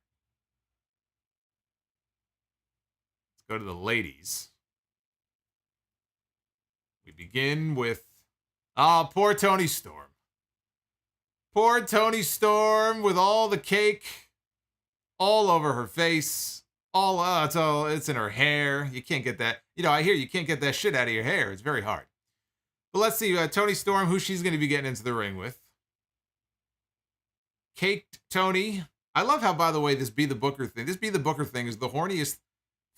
Let's go to the ladies. We begin with, poor Toni Storm. Poor Toni Storm with all the cake all over her face. It's in her hair. You can't get that. I hear you can't get that shit out of your hair. It's very hard. But let's see, Toni Storm, who she's going to be getting into the ring with. Caked Toni. I love how, by the way, this Be the Booker thing is the horniest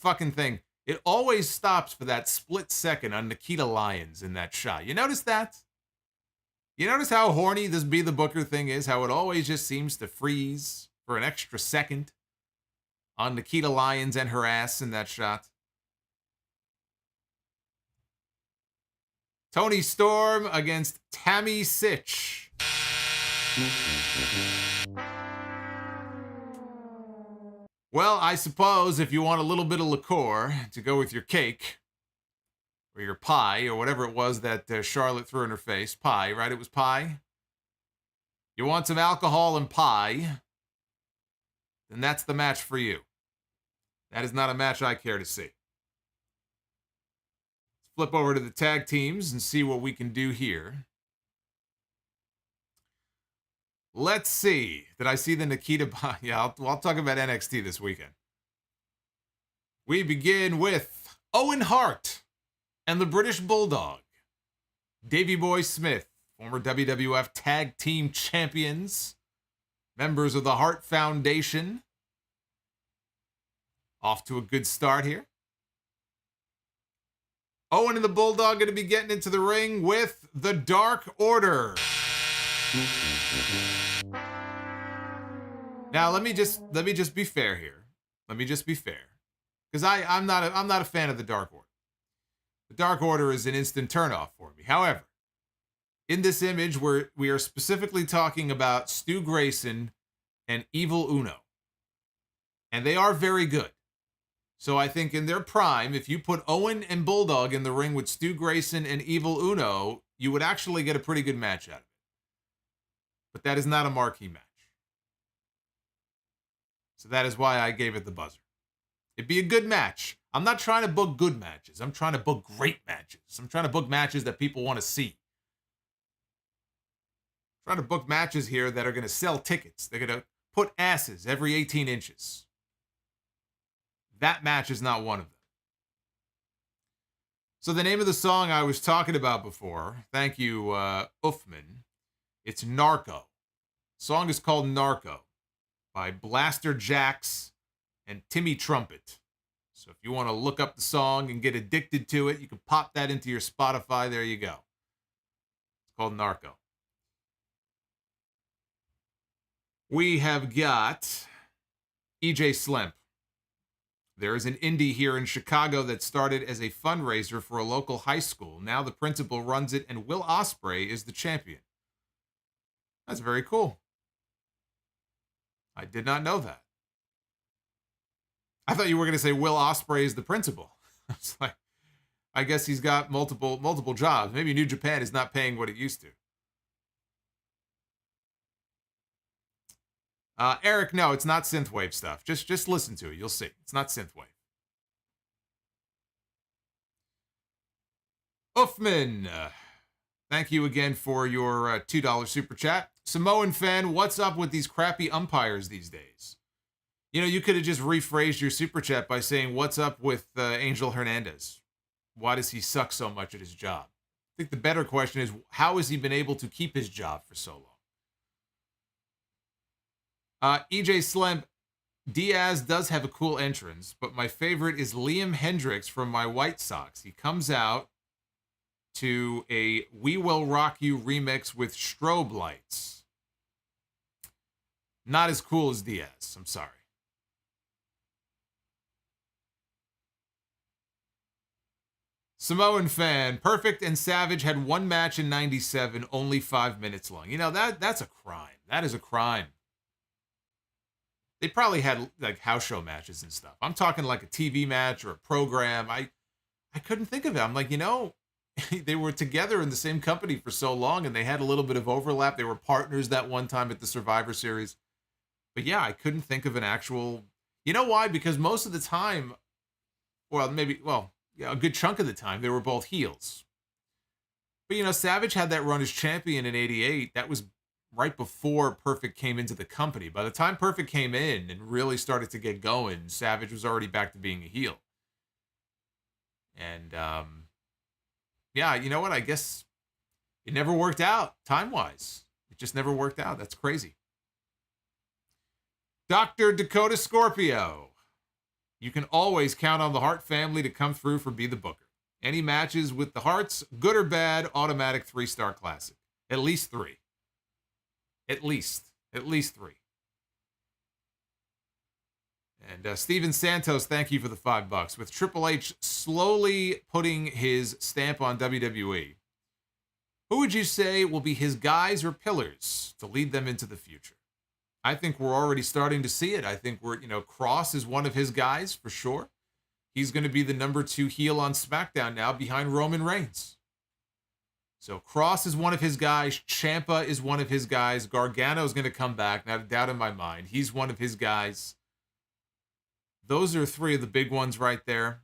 fucking thing. It always stops for that split second on Nikita Lyons in that shot. You notice that? You notice how horny this Be the Booker thing is? How it always just seems to freeze for an extra second on Nikita Lyons and her ass in that shot. Toni Storm against Tammy Sitch. Well, I suppose if you want a little bit of liqueur to go with your cake, or your pie, or whatever it was that Charlotte threw in her face. Pie, right? It was pie. You want some alcohol and pie, then that's the match for you. That is not a match I care to see. Let's flip over to the tag teams and see what we can do here. Let's see. Did I see the Nikita? Yeah, I'll talk about NXT this weekend. We begin with Owen Hart and the British Bulldog. Davey Boy Smith, former WWF Tag Team Champions, members of the Hart Foundation. Off to a good start here. Owen and the Bulldog going to be getting into the ring with the Dark Order. Now let me just be fair here. Let me just be fair, because I'm not a fan of the Dark Order. The Dark Order is an instant turnoff for me. However, in this image, we are specifically talking about Stu Grayson and Evil Uno, and they are very good. So I think in their prime, if you put Owen and Bulldog in the ring with Stu Grayson and Evil Uno, you would actually get a pretty good match out of it. But that is not a marquee match. So that is why I gave it the buzzer. It'd be a good match. I'm not trying to book good matches. I'm trying to book great matches. I'm trying to book matches that people want to see. I'm trying to book matches here that are going to sell tickets. They're going to put asses every 18 inches. That match is not one of them. So the name of the song I was talking about before, thank you, Uffman, it's Narco. The song is called Narco by Blaster Jax and Timmy Trumpet. So if you want to look up the song and get addicted to it, you can pop that into your Spotify. There you go. It's called Narco. We have got EJ Slimp. There is an indie here in Chicago that started as a fundraiser for a local high school. Now the principal runs it, and Will Ospreay is the champion. That's very cool. I did not know that. I thought you were going to say Will Ospreay is the principal. I was like, I guess he's got multiple jobs. Maybe New Japan is not paying what it used to. Eric, no, it's not synthwave stuff. Just listen to it. You'll see. It's not synthwave. Uffman, thank you again for your $2 super chat. Samoan fan, what's up with these crappy umpires these days? You could have just rephrased your super chat by saying, what's up with Angel Hernandez? Why does he suck so much at his job? I think the better question is, how has he been able to keep his job for so long? EJ Slim, Diaz does have a cool entrance, but my favorite is Liam Hendricks from my White Sox. He comes out to a We Will Rock You remix with strobe lights. Not as cool as Diaz, I'm sorry. Samoan fan, Perfect and Savage had one match in 97, only 5 minutes long. That's a crime. That is a crime. They probably had like house show matches and stuff. I'm talking like a TV match or a program. I couldn't think of it. I'm like, they were together in the same company for so long, and they had a little bit of overlap. They were partners that one time at the Survivor Series. But yeah, I couldn't think of an actual. You know why? Because most of the time, yeah, a good chunk of the time, they were both heels. But Savage had that run as champion in '88. That was right before Perfect came into the company. By the time Perfect came in and really started to get going, Savage was already back to being a heel. And yeah, you know what? I guess it never worked out time-wise. It just never worked out. That's crazy. Dr. Dakota Scorpio. You can always count on the Hart family to come through for Be the Booker. Any matches with the Harts, good or bad, automatic 3-star classic. At least 3. At least 3. And Steven Santos, thank you for the $5. With Triple H slowly putting his stamp on WWE, who would you say will be his guys or pillars to lead them into the future? I think we're already starting to see it. I think Cross is one of his guys for sure. He's going to be the number 2 heel on SmackDown now behind Roman Reigns. So Cross is one of his guys. Ciampa is one of his guys. Gargano is going to come back. Not a doubt in my mind. He's one of his guys. Those are 3 of the big ones right there.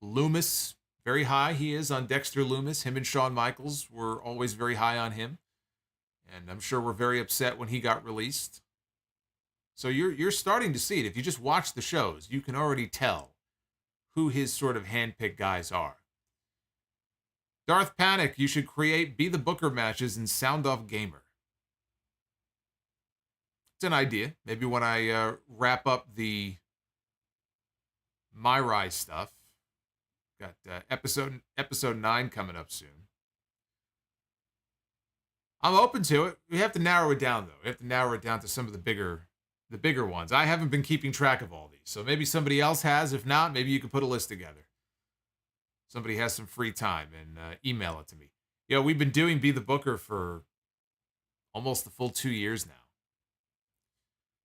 Loomis, very high he is on Dexter Loomis. Him and Shawn Michaels were always very high on him. And I'm sure we're very upset when he got released. So you're starting to see it. If you just watch the shows, you can already tell who his sort of handpicked guys are. Darth Panic, you should create Be the Booker matches in Sound Off Gamer. It's an idea. Maybe when I wrap up the My Rise stuff. Got episode 9 coming up soon. I'm open to it. We have to narrow it down, though. We have to narrow it down to some of the bigger ones. I haven't been keeping track of all these, so maybe somebody else has. If not, maybe you could put a list together. Somebody has some free time and email it to me. We've been doing Be the Booker for almost the full 2 years now.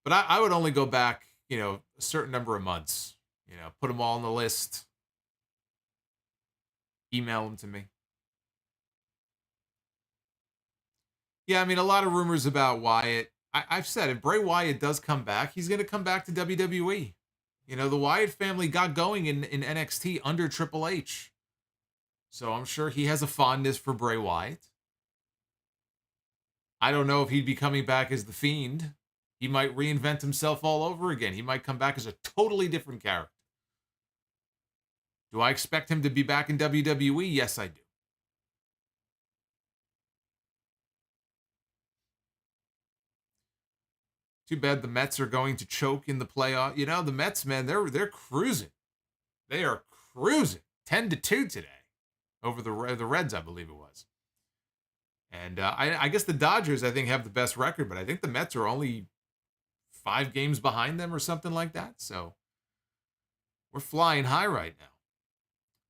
But I would only go back, a certain number of months. Put them all on the list. Email them to me. Yeah, I mean, a lot of rumors about Wyatt. I've said if Bray Wyatt does come back, he's going to come back to WWE. The Wyatt family got going in NXT under Triple H. So I'm sure he has a fondness for Bray Wyatt. I don't know if he'd be coming back as The Fiend. He might reinvent himself all over again. He might come back as a totally different character. Do I expect him to be back in WWE? Yes, I do. Too bad the Mets are going to choke in the playoff. The Mets, man, they're cruising. They are cruising. 10-2 today over the Reds, I believe it was. And I guess the Dodgers, I think, have the best record, but I think the Mets are only 5 games behind them or something like that. So we're flying high right now.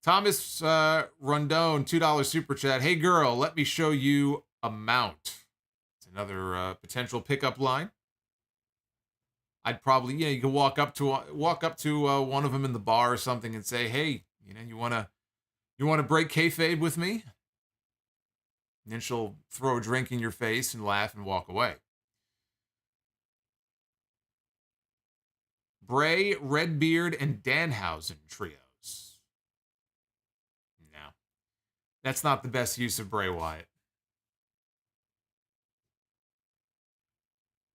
Thomas Rondone, $2 super chat. Hey girl, let me show you a mount. It's another potential pickup line. I'd probably, you can walk up to one of them in the bar or something and say, hey, you want to break kayfabe with me? And then she'll throw a drink in your face and laugh and walk away. Bray, Redbeard, and Danhausen trios. No. That's not the best use of Bray Wyatt.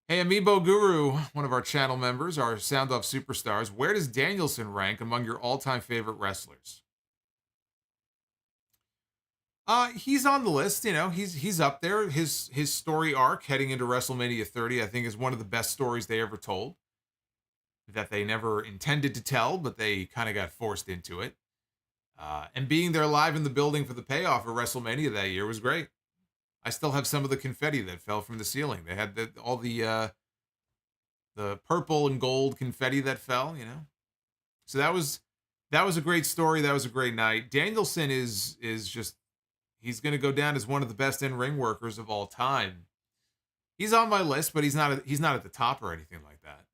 Hey, Amiibo Guru, one of our channel members, our Sound Off Superstars, where does Danielson rank among your all-time favorite wrestlers? He's on the list, he's up there. His story arc heading into WrestleMania 30, I think, is one of the best stories they ever told. That they never intended to tell, but they kind of got forced into it. And being there live in the building for the payoff at WrestleMania that year was great. I still have some of the confetti that fell from the ceiling. They had all the purple and gold confetti that fell, So that was a great story. That was a great night. Danielson is just, he's going to go down as one of the best in-ring workers of all time. He's on my list, but he's not at the top or anything like that.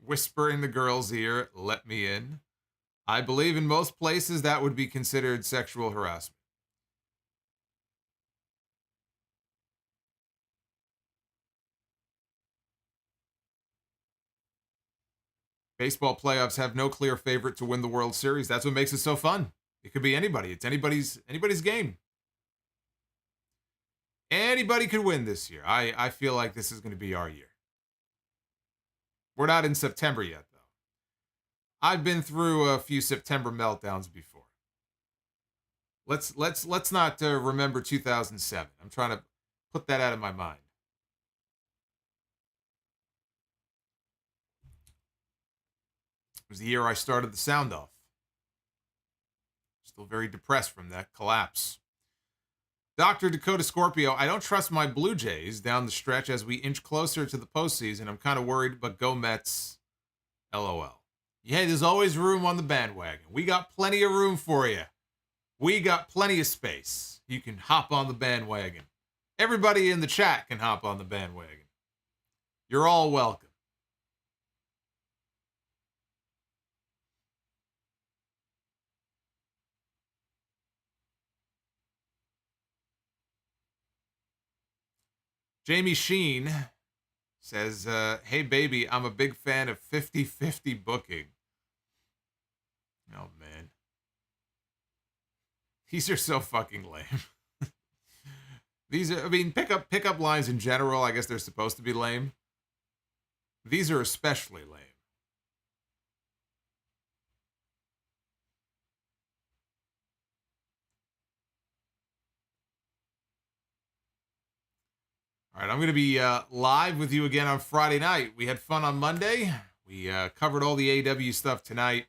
Whisper in the girl's ear, let me in. I believe in most places that would be considered sexual harassment. Baseball playoffs have no clear favorite to win the World Series. That's what makes it so fun. It could be anybody. It's anybody's game. Anybody could win this year. I feel like this is going to be our year. We're not in September yet, though. I've been through a few September meltdowns before. Let's not remember 2007. I'm trying to put that out of my mind. It was the year I started the sound off. Still very depressed from that collapse. Dr. Dakota Scorpio, I don't trust my Blue Jays down the stretch as we inch closer to the postseason. I'm kind of worried, but go Mets. LOL. Yeah, there's always room on the bandwagon. We got plenty of room for you. We got plenty of space. You can hop on the bandwagon. Everybody in the chat can hop on the bandwagon. You're all welcome. Jamie Sheen says, hey, baby, I'm a big fan of 50-50 booking. Oh, man. These are so fucking lame. These are, I mean, pickup lines in general, I guess they're supposed to be lame. These are especially lame. All right, I'm going to be live with you again on Friday night. We had fun on Monday. We covered all the AEW stuff tonight.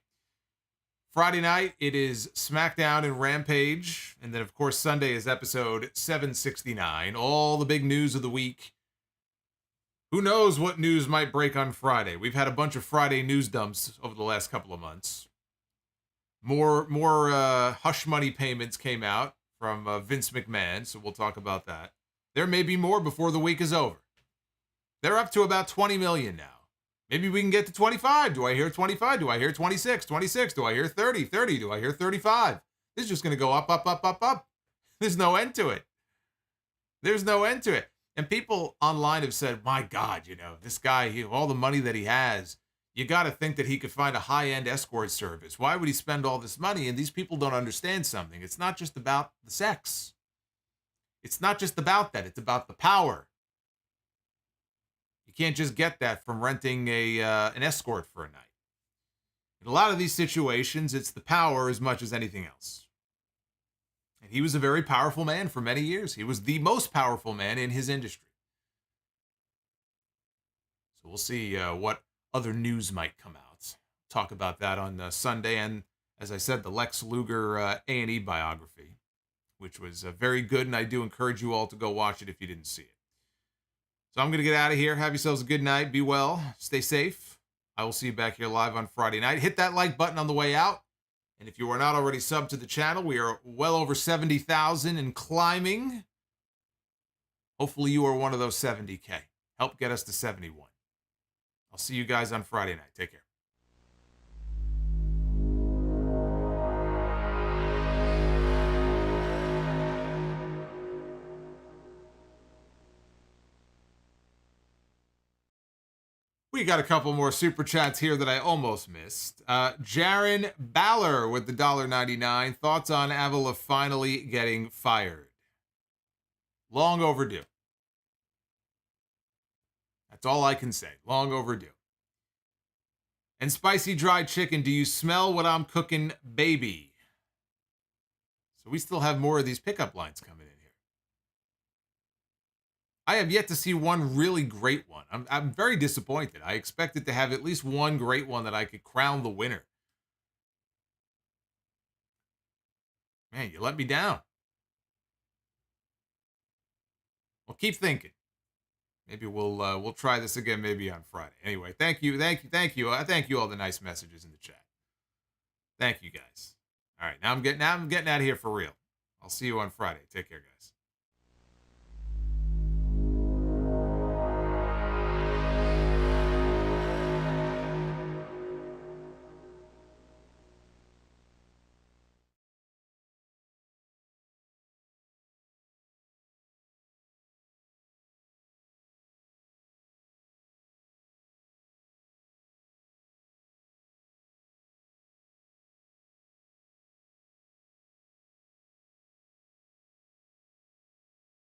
Friday night, it is SmackDown and Rampage. And then, of course, Sunday is episode 769. All the big news of the week. Who knows what news might break on Friday? We've had a bunch of Friday news dumps over the last couple of months. More hush money payments came out from Vince McMahon, so we'll talk about that. There may be more before the week is over. They're up to about 20 million now. Maybe we can get to 25. Do I hear 25? Do I hear 26? 26? Do I hear 30? 30? Do I hear 35? This is just going to go up, up, up, up, up. There's no end to it. There's no end to it. And people online have said, my God, you know, this guy, all the money that he has, you got to think that he could find a high-end escort service. Why would he spend all this money? And these people don't understand something. It's not just about the sex. It's not just about that. It's about the power. You can't just get that from renting an escort for a night. In a lot of these situations, it's the power as much as anything else. And he was a very powerful man for many years. He was the most powerful man in his industry. So we'll see what other news might come out. Talk about that on Sunday. And as I said, the Lex Luger A&E biography, which was very good, and I do encourage you all to go watch it if you didn't see it. So I'm going to get out of here. Have yourselves a good night. Be well. Stay safe. I will see you back here live on Friday night. Hit that like button on the way out. And if you are not already subbed to the channel, we are well over 70,000 and climbing. Hopefully you are one of those 70K. Help get us to 71. I'll see you guys on Friday night. Take care. We got a couple more super chats here that I almost missed. Jaron Baller with the $1.99. Thoughts on Avila finally getting fired? Long overdue. That's all I can say. Long overdue. And Spicy Dried Chicken, do you smell what I'm cooking, baby? So we still have more of these pickup lines coming in here. I have yet to see one really great one. I'm very disappointed. I expected to have at least one great one that I could crown the winner. Man, you let me down. Well, keep thinking. Maybe we'll try this again maybe on Friday. Anyway, thank you. I thank you all the nice messages in the chat. Thank you guys. All right, now I'm getting out of here for real. I'll see you on Friday. Take care, guys.